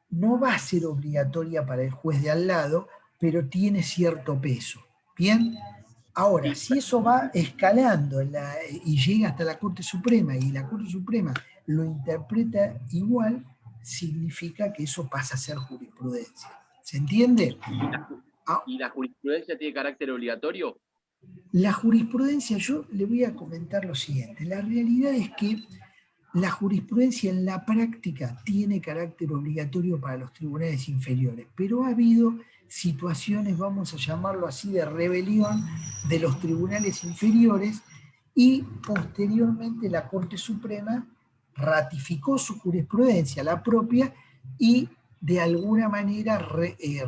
No va a ser obligatoria para el juez de al lado, pero tiene cierto peso. ¿Bien? Ahora, si eso va escalando y llega hasta la Corte Suprema y la Corte Suprema lo interpreta igual, significa que eso pasa a ser jurisprudencia. ¿Se entiende? ¿Y la jurisprudencia tiene carácter obligatorio? La jurisprudencia, yo le voy a comentar lo siguiente. La realidad es que la jurisprudencia en la práctica tiene carácter obligatorio para los tribunales inferiores, pero ha habido situaciones, vamos a llamarlo así, de rebelión de los tribunales inferiores, y posteriormente la Corte Suprema ratificó su jurisprudencia, la propia, y de alguna manera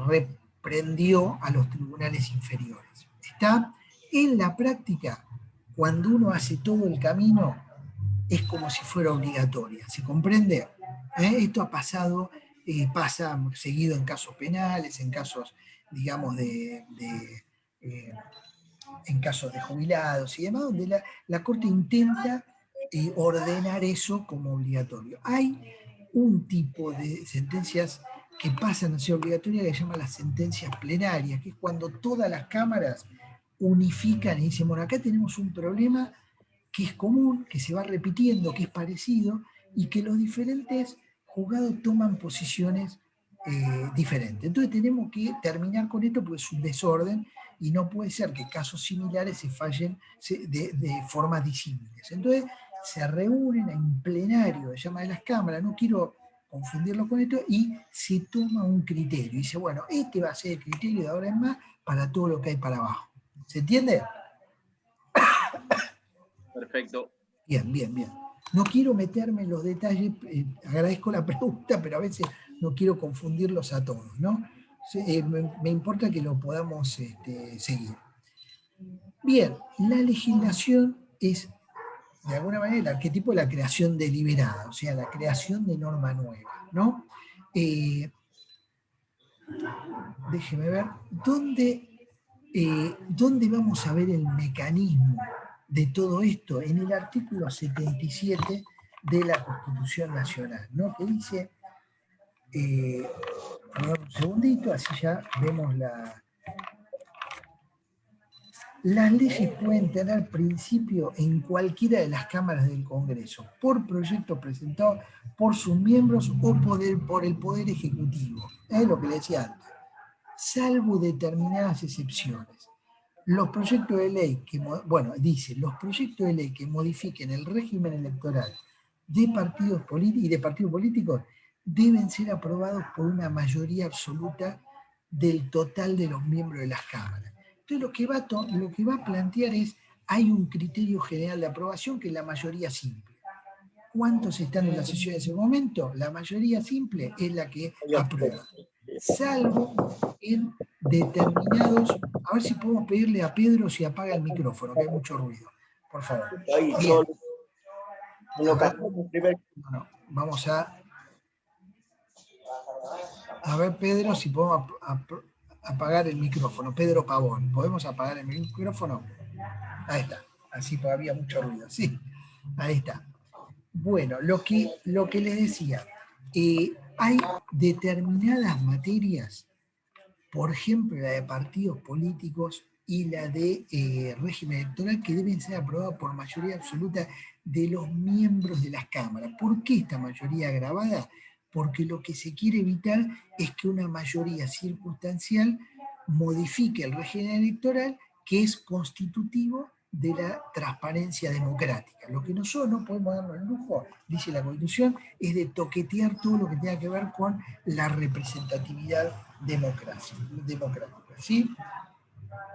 reprendió a los tribunales inferiores. ¿Está? En la práctica, cuando uno hace todo el camino, es como si fuera obligatoria, ¿se comprende? Esto ha pasado, pasa seguido en casos penales, en casos, digamos, en casos de jubilados y demás, donde la Corte intenta ordenar eso como obligatorio. Hay un tipo de sentencias que pasan a ser obligatorias que se llaman las sentencias plenarias, que es cuando todas las cámaras unifican y dicen, bueno, acá tenemos un problema que es común, que se va repitiendo, que es parecido, y que los diferentes juzgados toman posiciones diferentes. Entonces tenemos que terminar con esto porque es un desorden y no puede ser que casos similares se fallen de formas disímiles. Entonces se reúnen en plenario de llama de las cámaras, no quiero confundirlo con esto, y se toma un criterio. Dice, bueno, este va a ser el criterio de ahora en más para todo lo que hay para abajo. ¿Se entiende? Perfecto. Bien, bien, bien. No quiero meterme en los detalles, agradezco la pregunta, pero a veces no quiero confundirlos a todos, ¿no? Me importa que lo podamos seguir. Bien, la legislación es, de alguna manera, el arquetipo de la creación deliberada, o sea, la creación de norma nueva, ¿no? Déjeme ver, ¿dónde vamos a ver el mecanismo de todo esto? En el artículo 77 de la Constitución Nacional, ¿no? Que dice, un segundito, así ya vemos las leyes pueden tener principio en cualquiera de las cámaras del Congreso, por proyecto presentado por sus miembros o por el Poder Ejecutivo. Es lo que le decía antes. Salvo determinadas excepciones. Los proyectos de ley los proyectos de ley que modifiquen el régimen electoral de partidos políticos deben ser aprobados por una mayoría absoluta del total de los miembros de las cámaras. Entonces lo que va a plantear es, hay un criterio general de aprobación que es la mayoría simple. ¿Cuántos están en la sesión en ese momento? La mayoría simple es la que aprueba. Salvo en determinados... A ver si podemos pedirle a Pedro si apaga el micrófono, que hay mucho ruido. Por favor. Bien. Bueno, vamos a ver, Pedro, si podemos apagar el micrófono. Pedro Pavón, ¿podemos apagar el micrófono? Ahí está. Así había mucho ruido. Sí, ahí está. Bueno, lo que les decía, hay determinadas materias, por ejemplo la de partidos políticos y la de régimen electoral, que deben ser aprobadas por mayoría absoluta de los miembros de las cámaras. ¿Por qué esta mayoría agravada? Porque lo que se quiere evitar es que una mayoría circunstancial modifique el régimen electoral, que es constitutivo de la transparencia democrática. Lo que nosotros no podemos darnos el lujo, dice la Constitución, es de toquetear todo lo que tenga que ver con la representatividad democrática. ¿Sí?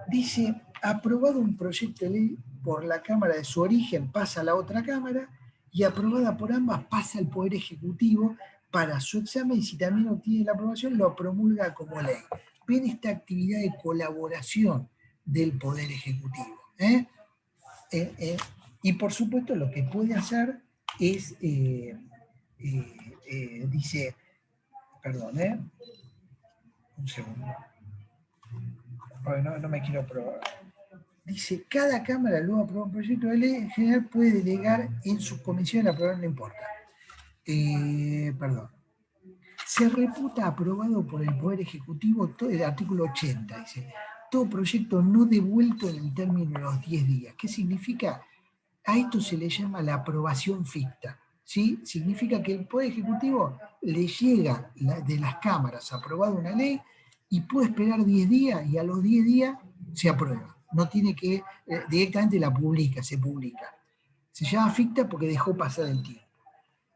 Dice, aprobado un proyecto de ley por la Cámara de su origen, pasa a la otra Cámara, y aprobada por ambas, pasa al Poder Ejecutivo para su examen, y si también obtiene la aprobación, lo promulga como ley. Ven esta actividad de colaboración del Poder Ejecutivo. Y por supuesto lo que puede hacer es, dice, perdón, un segundo, no me quiero probar. Dice, cada Cámara luego aprueba un proyecto de ley, en general puede delegar en sus comisiones, aprobar, no importa. Perdón. Se reputa aprobado por el Poder Ejecutivo todo el artículo 80, dice, todo proyecto no devuelto en el término de los 10 días. ¿Qué significa? A esto se le llama la aprobación ficta, ¿sí? Significa que el Poder Ejecutivo le llega de las cámaras aprobada una ley y puede esperar 10 días y a los 10 días se aprueba. No tiene que, directamente la publica, se publica. Se llama ficta porque dejó pasar el tiempo.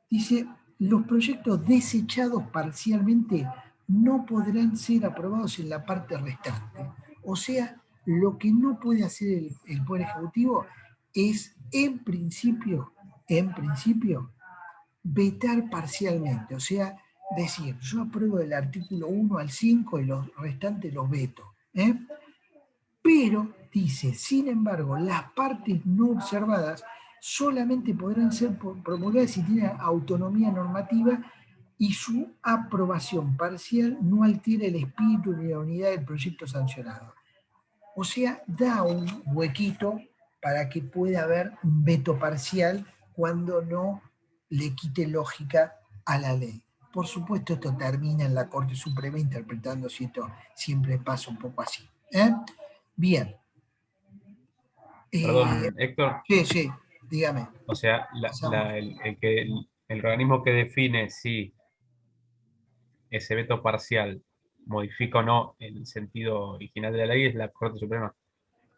Dice, los proyectos desechados parcialmente no podrán ser aprobados en la parte restante. O sea, lo que no puede hacer el Poder Ejecutivo es, en principio, vetar parcialmente. O sea, decir, yo apruebo del artículo 1 al 5 y los restantes los veto. Pero, dice, sin embargo, las partes no observadas solamente podrán ser promulgadas si tienen autonomía normativa y su aprobación parcial no altera el espíritu ni la unidad del proyecto sancionado. O sea, da un huequito para que pueda haber un veto parcial cuando no le quite lógica a la ley. Por supuesto, esto termina en la Corte Suprema interpretando si esto siempre pasa un poco así. Bien. Perdón, Héctor. Sí, dígame. O sea, el organismo que define si ese veto parcial modifica o no el sentido original de la ley es la Corte Suprema.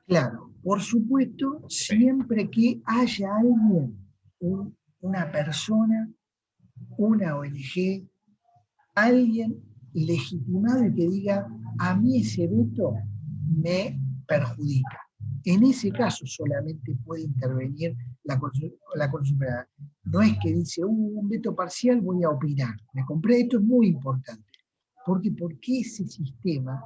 Claro, por supuesto, siempre que haya alguien una persona, una ONG, alguien legitimado y que diga, a mí ese veto me perjudica. En ese caso solamente puede intervenir la Corte Suprema. No es que dice, un veto parcial, voy a opinar. ¿Me compré? Esto es muy importante. Porque ese sistema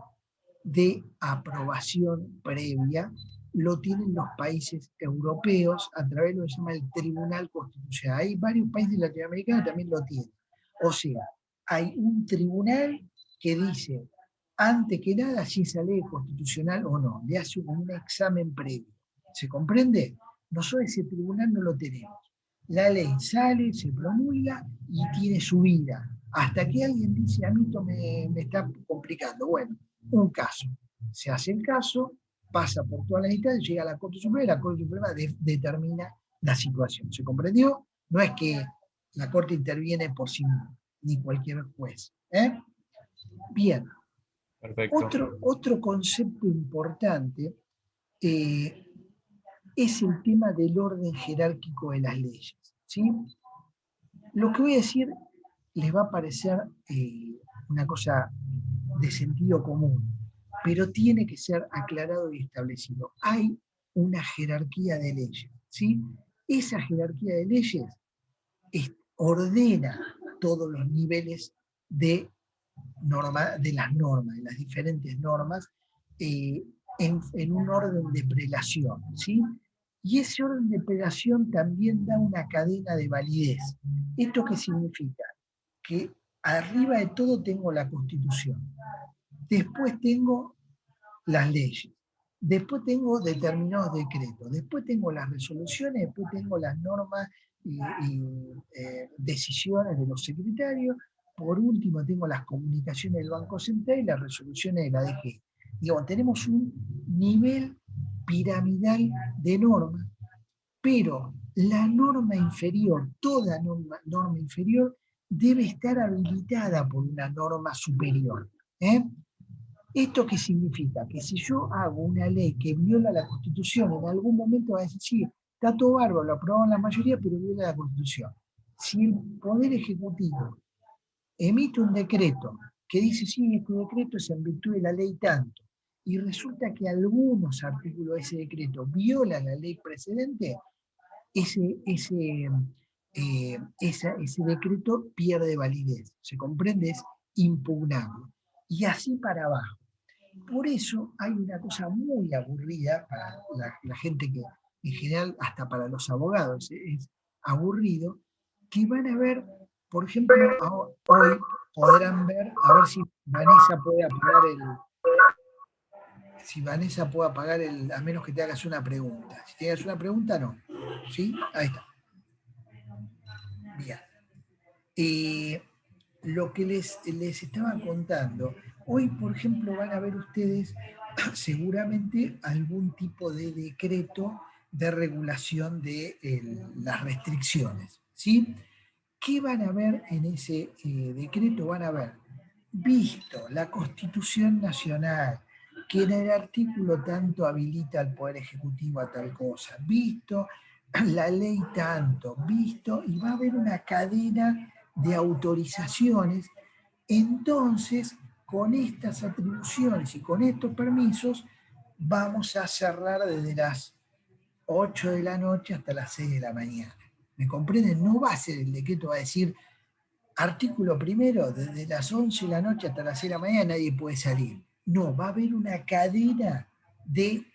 de aprobación previa lo tienen los países europeos a través de lo que se llama el Tribunal Constitucional. Hay varios países latinoamericanos que también lo tienen. O sea, hay un tribunal que dice, antes que nada, si esa ley es constitucional o no, le hace un examen previo. ¿Se comprende? Nosotros ese tribunal no lo tenemos. La ley sale, se promulga y tiene su vida. Hasta que alguien dice, a mí esto me está complicando. Bueno, un caso. Se hace el caso, pasa por todas las instancias, llega a la Corte Suprema y la Corte Suprema determina la situación. ¿Se comprendió? No es que la Corte interviene por sí misma, ni cualquier juez. Bien. Perfecto. Otro concepto importante es el tema del orden jerárquico de las leyes. ¿Sí? Lo que voy a decir les va a parecer una cosa de sentido común, pero tiene que ser aclarado y establecido. Hay una jerarquía de leyes. ¿Sí? Esa jerarquía de leyes ordena todos los niveles de las normas, de las diferentes normas, en un orden de prelación, ¿sí? Y ese orden de prelación también da una cadena de validez. ¿Esto qué significa? Que arriba de todo tengo la Constitución, después tengo las leyes, después tengo determinados decretos, después tengo las resoluciones, después tengo las normas y decisiones de los secretarios. Por último, tengo las comunicaciones del Banco Central y las resoluciones de la DG. Digamos, tenemos un nivel piramidal de normas, pero la norma inferior, toda norma inferior, debe estar habilitada por una norma superior. ¿Esto qué significa? Que si yo hago una ley que viola la Constitución, en algún momento va a decir, sí, está todo bárbaro, lo aprobaron la mayoría, pero viola la Constitución. Si el Poder Ejecutivo emite un decreto que dice, sí, este decreto es en virtud de la ley tanto, y resulta que algunos artículos de ese decreto violan la ley precedente, ese decreto pierde validez. ¿Se comprende? Es impugnable. Y así para abajo. Por eso hay una cosa muy aburrida para la gente que, en general, hasta para los abogados es aburrido, que van a ver, por ejemplo, hoy podrán ver, a ver si Vanessa puede apagar a menos que te hagas una pregunta. Si te hagas una pregunta, no. ¿Sí? Ahí está. Bien. Lo que les estaba contando, hoy, por ejemplo, van a ver ustedes seguramente algún tipo de decreto de regulación de las restricciones. ¿Sí? ¿Qué van a ver en ese decreto? Van a ver, visto la Constitución Nacional, que en el artículo tanto habilita al Poder Ejecutivo a tal cosa, visto la ley tanto, visto, y va a haber una cadena de autorizaciones. Entonces, con estas atribuciones y con estos permisos, vamos a cerrar desde las 8 de la noche hasta las 6 de la mañana. ¿Me comprenden? No va a ser el decreto, va a decir, artículo primero, desde las 11 de la noche hasta las 6 de la mañana nadie puede salir. No, va a haber una cadena de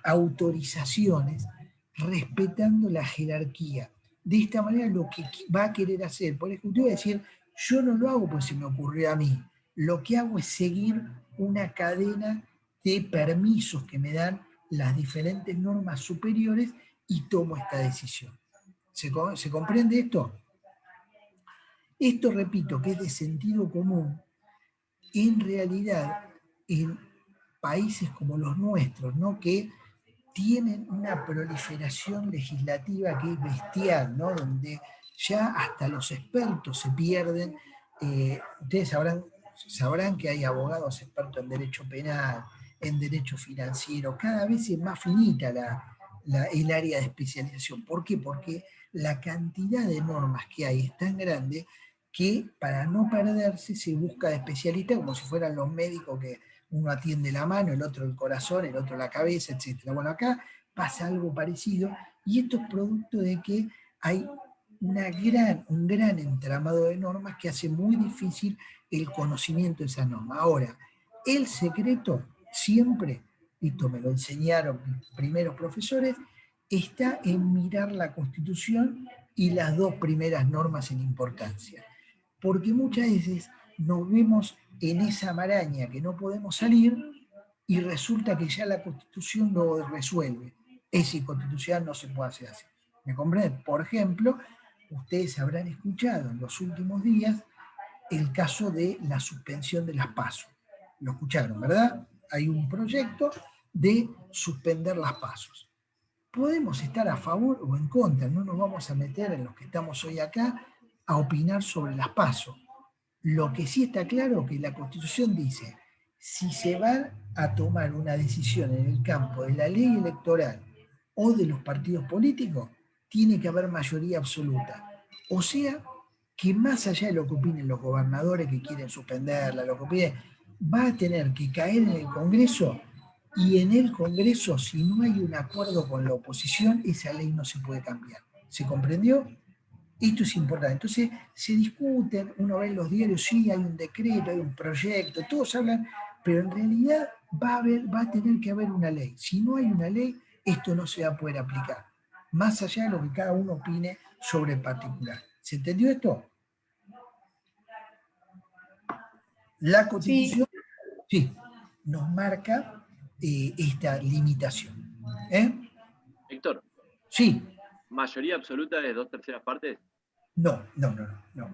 autorizaciones respetando la jerarquía. De esta manera, lo que va a querer hacer, por ejemplo, va a decir, yo no lo hago porque se me ocurrió a mí. Lo que hago es seguir una cadena de permisos que me dan las diferentes normas superiores y tomo esta decisión. ¿Se comprende esto? Esto, repito, que es de sentido común, en realidad, en países como los nuestros, ¿no?, que tienen una proliferación legislativa que es bestial, ¿no?, donde ya hasta los expertos se pierden. Ustedes sabrán que hay abogados expertos en derecho penal, en derecho financiero, cada vez es más finita el área de especialización. ¿Por qué? Porque la cantidad de normas que hay es tan grande que para no perderse se busca de especialistas como si fueran los médicos que uno atiende la mano, el otro el corazón, el otro la cabeza, etc. Bueno, acá pasa algo parecido y esto es producto de que hay un gran entramado de normas que hace muy difícil el conocimiento de esas normas. Ahora, el secreto siempre, esto me lo enseñaron mis primeros profesores, está en mirar la Constitución y las dos primeras normas en importancia. Porque muchas veces nos vemos en esa maraña que no podemos salir y resulta que ya la Constitución lo resuelve. Es inconstitucional, no se puede hacer así. ¿Me comprenden? Por ejemplo, ustedes habrán escuchado en los últimos días el caso de la suspensión de las PASO. Lo escucharon, ¿verdad? Hay un proyecto de suspender las PASO. Podemos estar a favor o en contra, no nos vamos a meter en los que estamos hoy acá a opinar sobre las PASO. Lo que sí está claro es que la Constitución dice, si se va a tomar una decisión en el campo de la ley electoral o de los partidos políticos, tiene que haber mayoría absoluta. O sea, que más allá de lo que opinen los gobernadores que quieren suspenderla, lo que opinen, va a tener que caer en el Congreso y en el Congreso, si no hay un acuerdo con la oposición, esa ley no se puede cambiar. ¿Se comprendió? Esto es importante. Entonces, se discuten, uno ve en los diarios, sí, hay un decreto, hay un proyecto, todos hablan, pero en realidad va a tener que haber una ley. Si no hay una ley, esto no se va a poder aplicar, más allá de lo que cada uno opine sobre el particular. ¿Se entendió esto? La Constitución, sí, nos marca esta limitación. Héctor, Sí. ¿mayoría absoluta de 2/3 partes? No.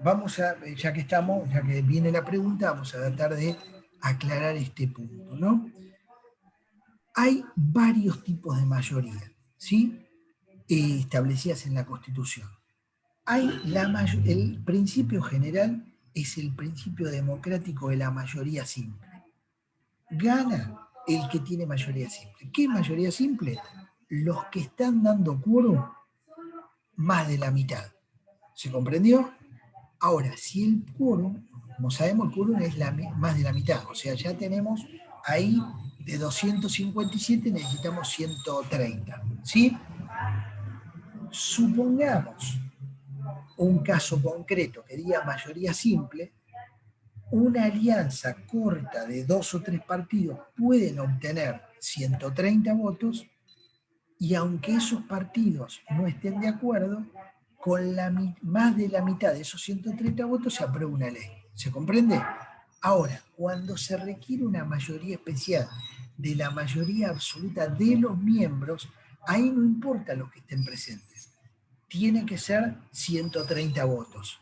Vamos a, ya que viene la pregunta, vamos a tratar de aclarar este punto, ¿no? Hay varios tipos de mayoría, ¿sí? Establecidas en la Constitución. El principio general es el principio democrático de la mayoría simple. Gana el que tiene mayoría simple. ¿Qué es mayoría simple? Los que están dando quórum más de la mitad. ¿Se comprendió? Ahora, si el quórum, como sabemos, el quórum es más de la mitad, o sea, ya tenemos ahí de 257 necesitamos 130, ¿sí? Supongamos un caso concreto que diga mayoría simple, una alianza corta de 2 o 3 partidos pueden obtener 130 votos y aunque esos partidos no estén de acuerdo, con más de la mitad de esos 130 votos se aprueba una ley. ¿Se comprende? Ahora, cuando se requiere una mayoría especial de la mayoría absoluta de los miembros, ahí no importa los que estén presentes. Tiene que ser 130 votos.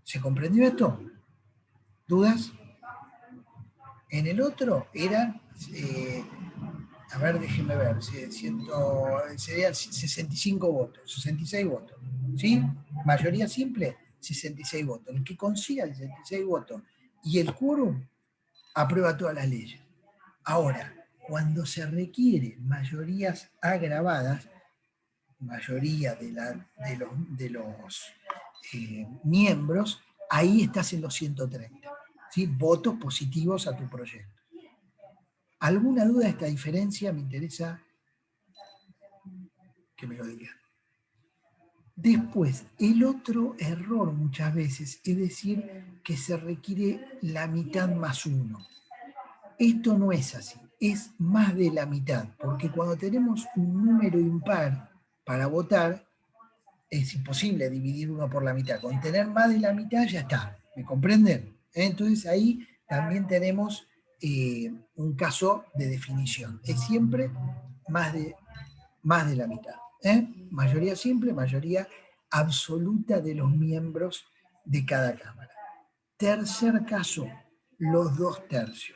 ¿Se comprendió esto? ¿Dudas? En el otro eran, a ver, déjenme ver, serían 65 votos, 66 votos. ¿Sí? Mayoría simple, 66 votos. El que consiga el 66 votos y el quórum aprueba todas las leyes. Ahora, cuando se requiere mayorías agravadas, mayoría de los miembros, ahí estás en los 130. ¿Sí? Votos positivos a tu proyecto. ¿Alguna duda de esta diferencia? Me interesa que me lo digan. Después, el otro error muchas veces es decir que se requiere la mitad más uno. Esto no es así, es más de la mitad, porque cuando tenemos un número impar para votar, es imposible dividir uno por la mitad. Con tener más de la mitad ya está, ¿me comprenden? Entonces ahí también tenemos un caso de definición. Es siempre más de la mitad. Mayoría simple, mayoría absoluta de los miembros de cada Cámara. Tercer caso, los 2/3.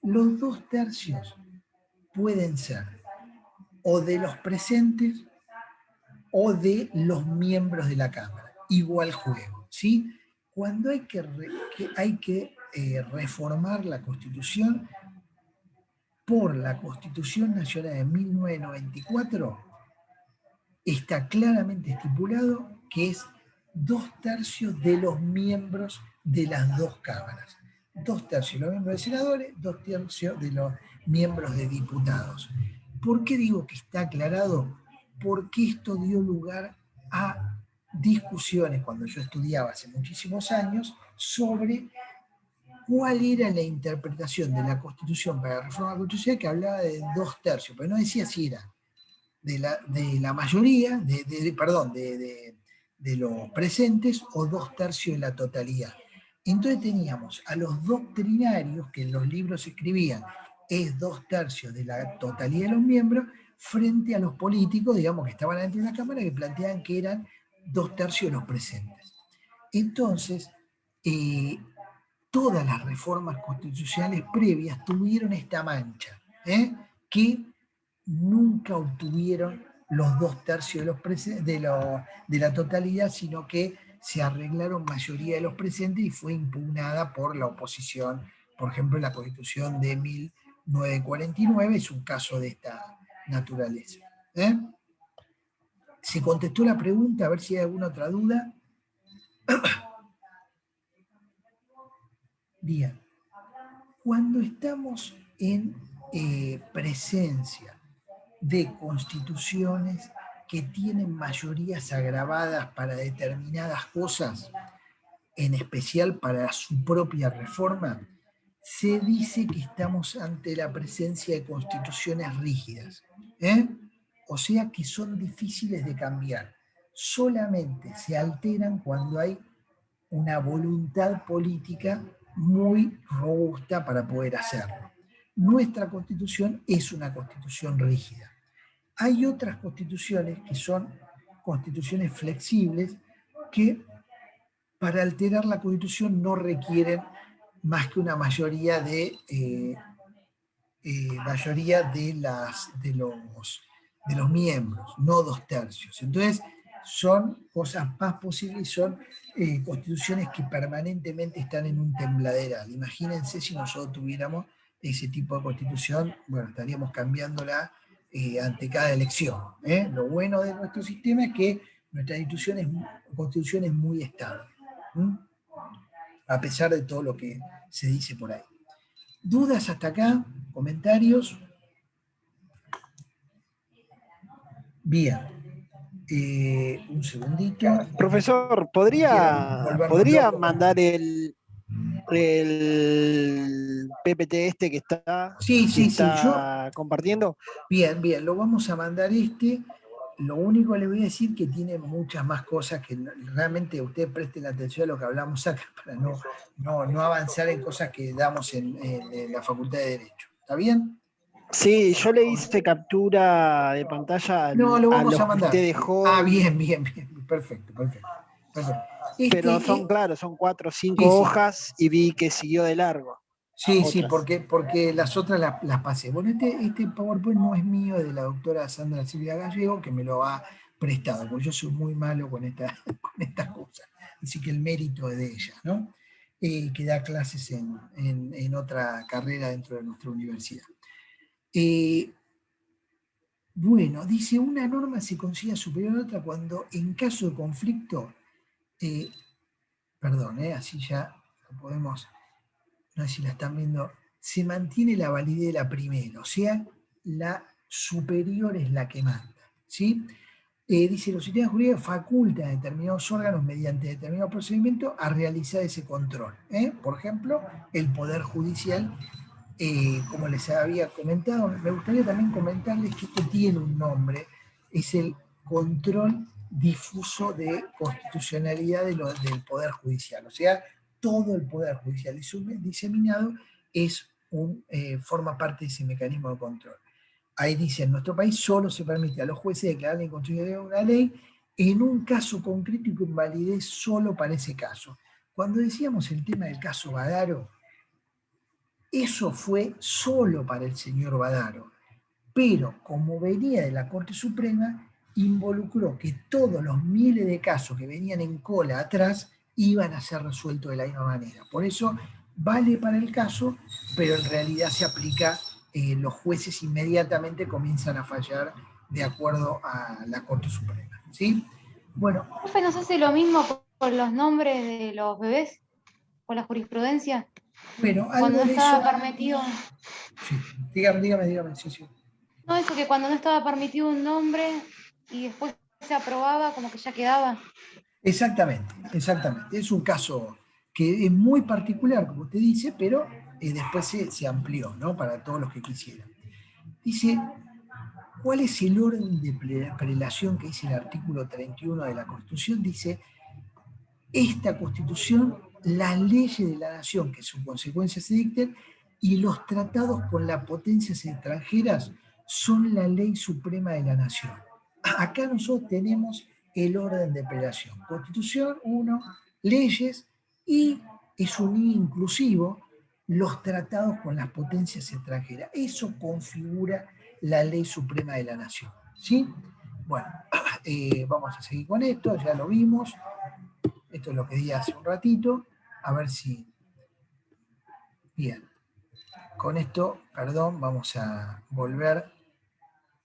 Los 2/3 pueden ser o de los presentes o de los miembros de la Cámara. Igual juego, ¿sí? Cuando hay que reformar la Constitución, por la Constitución Nacional de 1994, está claramente estipulado que es 2/3 de los miembros de las dos cámaras. 2/3 de los miembros de senadores, 2/3 de los miembros de diputados. ¿Por qué digo que está aclarado? Porque esto dio lugar a discusiones cuando yo estudiaba hace muchísimos años sobre cuál era la interpretación de la Constitución para la reforma constitucional, que hablaba de 2/3, pero no decía si era de la mayoría, de los presentes, o 2/3 de la totalidad. Entonces teníamos a los doctrinarios que en los libros escribían es 2/3 de la totalidad de los miembros, frente a los políticos, digamos, que estaban dentro de la Cámara, que planteaban que eran 2/3 de los presentes. Entonces, todas las reformas constitucionales previas tuvieron esta mancha, que nunca obtuvieron los 2/3 de la totalidad, sino que se arreglaron mayoría de los presentes y fue impugnada por la oposición. Por ejemplo, la Constitución de 1949 es un caso de esta naturaleza. ¿Se contestó la pregunta? A ver si hay alguna otra duda. Bien. Cuando estamos en presencia de constituciones que tienen mayorías agravadas para determinadas cosas, en especial para su propia reforma, se dice que estamos ante la presencia de constituciones rígidas, o sea que son difíciles de cambiar. Solamente se alteran cuando hay una voluntad política muy robusta para poder hacerlo. Nuestra Constitución es una constitución rígida. Hay otras constituciones que son constituciones flexibles que para alterar la Constitución no requieren más que una mayoría de los miembros, no 2/3. Entonces, son cosas más posibles, son constituciones que permanentemente están en un tembladeral. Imagínense si nosotros tuviéramos ese tipo de constitución, bueno, estaríamos cambiándola ante cada elección. Lo bueno de nuestro sistema es que nuestra constitución es muy estable, a pesar de todo lo que se dice por ahí. ¿Dudas hasta acá? ¿Comentarios? Bien. Un segundito. Profesor, ¿podría mandar el PPT este que está, compartiendo? Bien, lo vamos a mandar Lo único que les voy a decir que tiene muchas más cosas que realmente ustedes presten atención a lo que hablamos acá para no avanzar en cosas que damos en la Facultad de Derecho. ¿Está bien? Sí, yo le hice captura de pantalla lo vamos a mandar. Que usted dejó. Bien. Perfecto. Pero son 4 o 5 hojas y vi que siguió de largo. Sí, porque las otras las pasé. Bueno, este PowerPoint no es mío, es de la doctora Sandra Silvia Gallego, que me lo ha prestado, porque yo soy muy malo con estas cosas. Así que el mérito es de ella, ¿no? Que da clases en otra carrera dentro de nuestra universidad. Bueno, dice, una norma se considera superior a otra cuando en caso de conflicto, así ya lo podemos, no sé si la están viendo, se mantiene la validez de la primera, o sea, la superior es la que manda, ¿sí? Dice, los sistemas jurídicos facultan a determinados órganos mediante determinado procedimiento a realizar ese control. Por ejemplo, el Poder Judicial, como les había comentado, me gustaría también comentarles que esto tiene un nombre, es el control difuso de constitucionalidad del Poder Judicial, o sea, todo el Poder Judicial diseminado forma parte de ese mecanismo de control. Ahí dice, en nuestro país solo se permite a los jueces declarar la inconstitucionalidad de una ley en un caso concreto y con validez solo para ese caso. Cuando decíamos el tema del caso Badaro, eso fue solo para el señor Badaro, pero como venía de la Corte Suprema, involucró que todos los miles de casos que venían en cola atrás iban a ser resueltos de la misma manera. Por eso vale para el caso, pero en realidad se aplica, los jueces inmediatamente comienzan a fallar de acuerdo a la Corte Suprema, ¿sí? Bueno, ¿Profe, nos hace lo mismo con los nombres de los bebés? ¿Con la jurisprudencia? bueno, Cuando algo no de estaba eso... permitido... Sí, dígame, sí, sí. No, eso que cuando no estaba permitido un nombre y después se aprobaba, como que ya quedaba. Exactamente. Es un caso que es muy particular, como usted dice, pero después se amplió, ¿no? Para todos los que quisieran. Dice, ¿cuál es el orden de prelación que dice el artículo 31 de la Constitución? Dice, esta Constitución, las leyes de la nación que sus consecuencias se dicten y los tratados con las potencias extranjeras son la ley suprema de la nación. Acá nosotros tenemos el orden de prelación. Constitución, 1, leyes y es un inclusivo, los tratados con las potencias extranjeras. Eso configura la ley suprema de la nación. ¿Sí? Bueno, vamos a seguir con esto, ya lo vimos. Esto es lo que di hace un ratito. A ver si... Bien. Con esto, perdón, vamos a volver.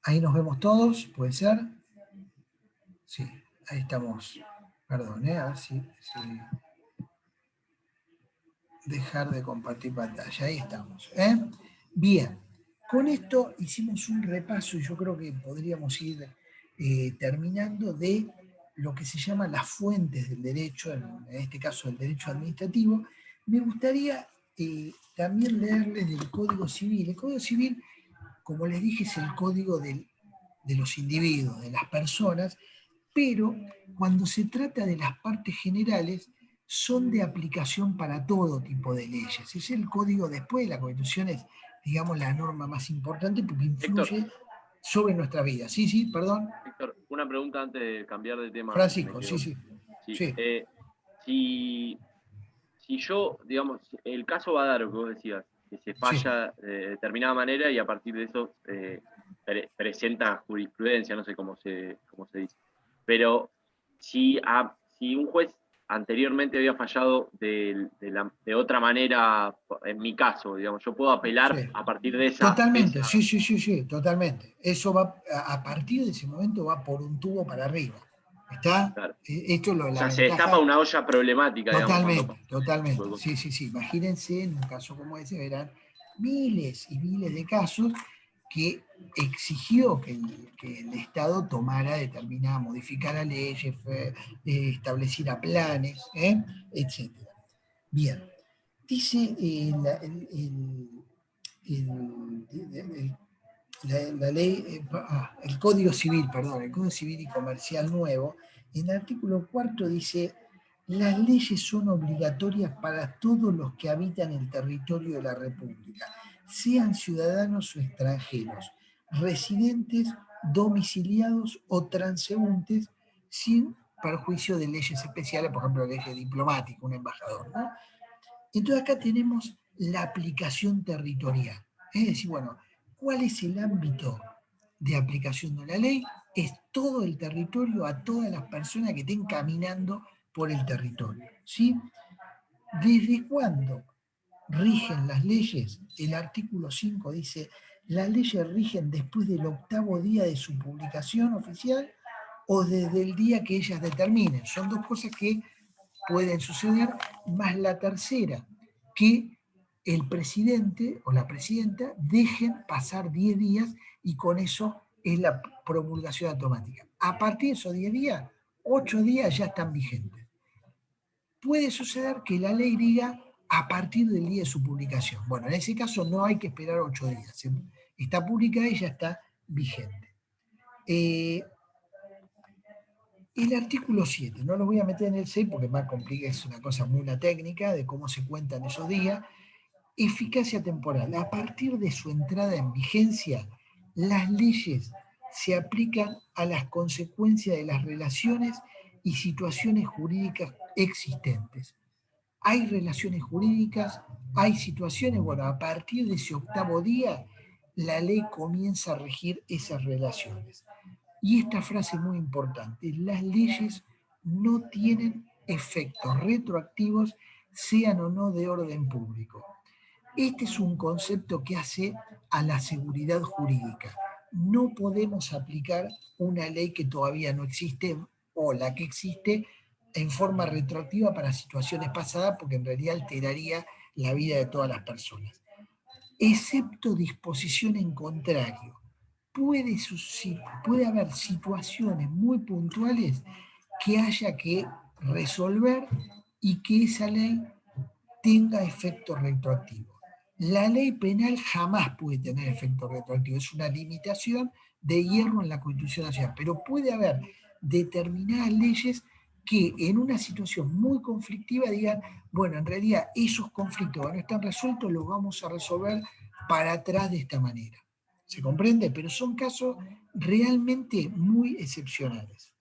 Ahí nos vemos todos, ¿puede ser? Sí, ahí estamos. Perdón, a ver si dejar de compartir pantalla. Ahí estamos. Bien. Con esto hicimos un repaso y yo creo que podríamos ir terminando de lo que se llama las fuentes del derecho, en este caso el derecho administrativo. Me gustaría también leerles del Código Civil. El Código Civil, como les dije, es el código de los individuos, de las personas, pero cuando se trata de las partes generales, son de aplicación para todo tipo de leyes. Es el código después de la Constitución, es, digamos, la norma más importante porque influye Héctor, sobre nuestra vida. Sí, perdón. Héctor, una pregunta antes de cambiar de tema. Francisco, sí. Sí. Si yo, digamos, el caso va a dar lo que vos decías, que se falla de determinada manera y a partir de eso presenta jurisprudencia, no sé cómo se dice. Pero si un juez anteriormente había fallado de otra manera, en mi caso, digamos, yo puedo apelar Sí. a partir de esa... Totalmente, sí, totalmente. Eso va, a partir de ese momento va por un tubo para arriba. ¿Está? Claro. Esto es la se ventaja. destapa una olla problemática, Totalmente, digamos. totalmente. Sí. Imagínense en un caso como ese, verán miles y miles de casos que exigió que el Estado tomara determinada, modificara leyes, estableciera planes, etc. Bien. Dice la ley, el Código Civil, perdón, el Código Civil y Comercial nuevo, en el artículo 4 dice, las leyes son obligatorias para todos los que habitan el territorio de la República, sean ciudadanos o extranjeros, residentes, domiciliados o transeúntes, sin perjuicio de leyes especiales, por ejemplo, leyes diplomáticas, un embajador, ¿no? Entonces acá tenemos la aplicación territorial. Es decir, bueno, ¿cuál es el ámbito de aplicación de la ley? Es todo el territorio a todas las personas que estén caminando por el territorio. ¿Sí? ¿Desde cuándo rigen las leyes? El artículo 5 dice, las leyes rigen después del 8º día de su publicación oficial o desde el día que ellas determinen. Son dos cosas que pueden suceder, más la tercera, que el presidente o la presidenta dejen pasar 10 días y con eso es la promulgación automática. A partir de esos 10 días, 8 días ya están vigentes. Puede suceder que la ley diga a partir del día de su publicación. Bueno, en ese caso no hay que esperar 8 días. Está publicada y ya está vigente. El artículo 7, no lo voy a meter en el 6 porque más complica, es una cosa muy una técnica de cómo se cuentan esos días. Eficacia temporal. A partir de su entrada en vigencia, las leyes se aplican a las consecuencias de las relaciones y situaciones jurídicas existentes. Hay relaciones jurídicas, hay situaciones, bueno, a partir de ese 8º día, la ley comienza a regir esas relaciones. Y esta frase es muy importante, las leyes no tienen efectos retroactivos, sean o no de orden público. Este es un concepto que hace a la seguridad jurídica. No podemos aplicar una ley que todavía no existe o o la que existe en forma retroactiva para situaciones pasadas, porque en realidad alteraría la vida de todas las personas. Excepto disposición en contrario, puede haber situaciones muy puntuales que haya que resolver y que esa ley tenga efecto retroactivo. La ley penal jamás puede tener efecto retroactivo, es una limitación de hierro en la Constitución Nacional, pero puede haber determinadas leyes que en una situación muy conflictiva digan, bueno, en realidad esos conflictos que no están resueltos los vamos a resolver para atrás de esta manera. ¿Se comprende? Pero son casos realmente muy excepcionales.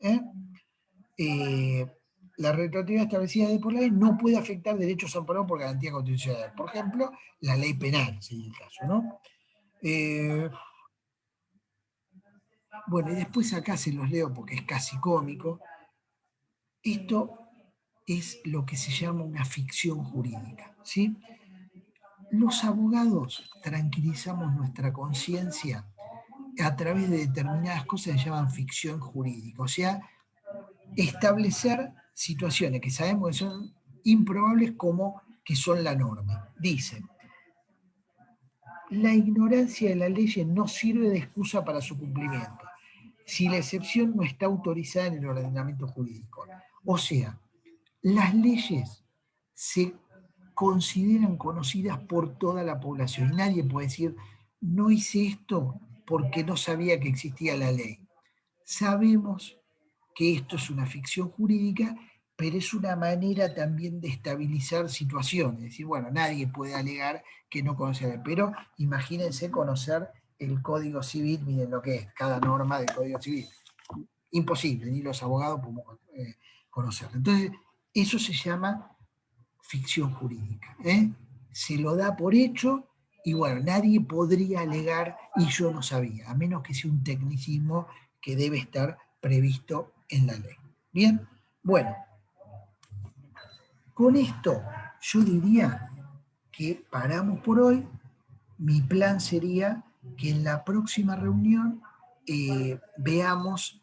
La retroactividad establecida por ley no puede afectar derechos amparados por garantía constitucional. Por ejemplo, la ley penal, sería el caso, ¿no? Bueno, y después acá se los leo porque es casi cómico. Esto es lo que se llama una ficción jurídica, ¿sí? Los abogados tranquilizamos nuestra conciencia a través de determinadas cosas que se llaman ficción jurídica, o sea, establecer situaciones que sabemos que son improbables como que son la norma. Dice, la ignorancia de la ley no sirve de excusa para su cumplimiento, si la excepción no está autorizada en el ordenamiento jurídico. O sea, las leyes se consideran conocidas por toda la población y nadie puede decir, no hice esto porque no sabía que existía la ley. Sabemos que esto es una ficción jurídica, pero es una manera también de estabilizar situaciones. Es decir, bueno, nadie puede alegar que no conoce la ley, pero imagínense conocer el Código Civil, miren lo que es, cada norma del Código Civil. Imposible, ni los abogados podemos conocerlo. Entonces, eso se llama ficción jurídica. Se lo da por hecho y bueno, nadie podría alegar y yo no sabía, a menos que sea un tecnicismo que debe estar previsto en la ley. Bien, bueno, con esto yo diría que paramos por hoy. Mi plan sería que en la próxima reunión veamos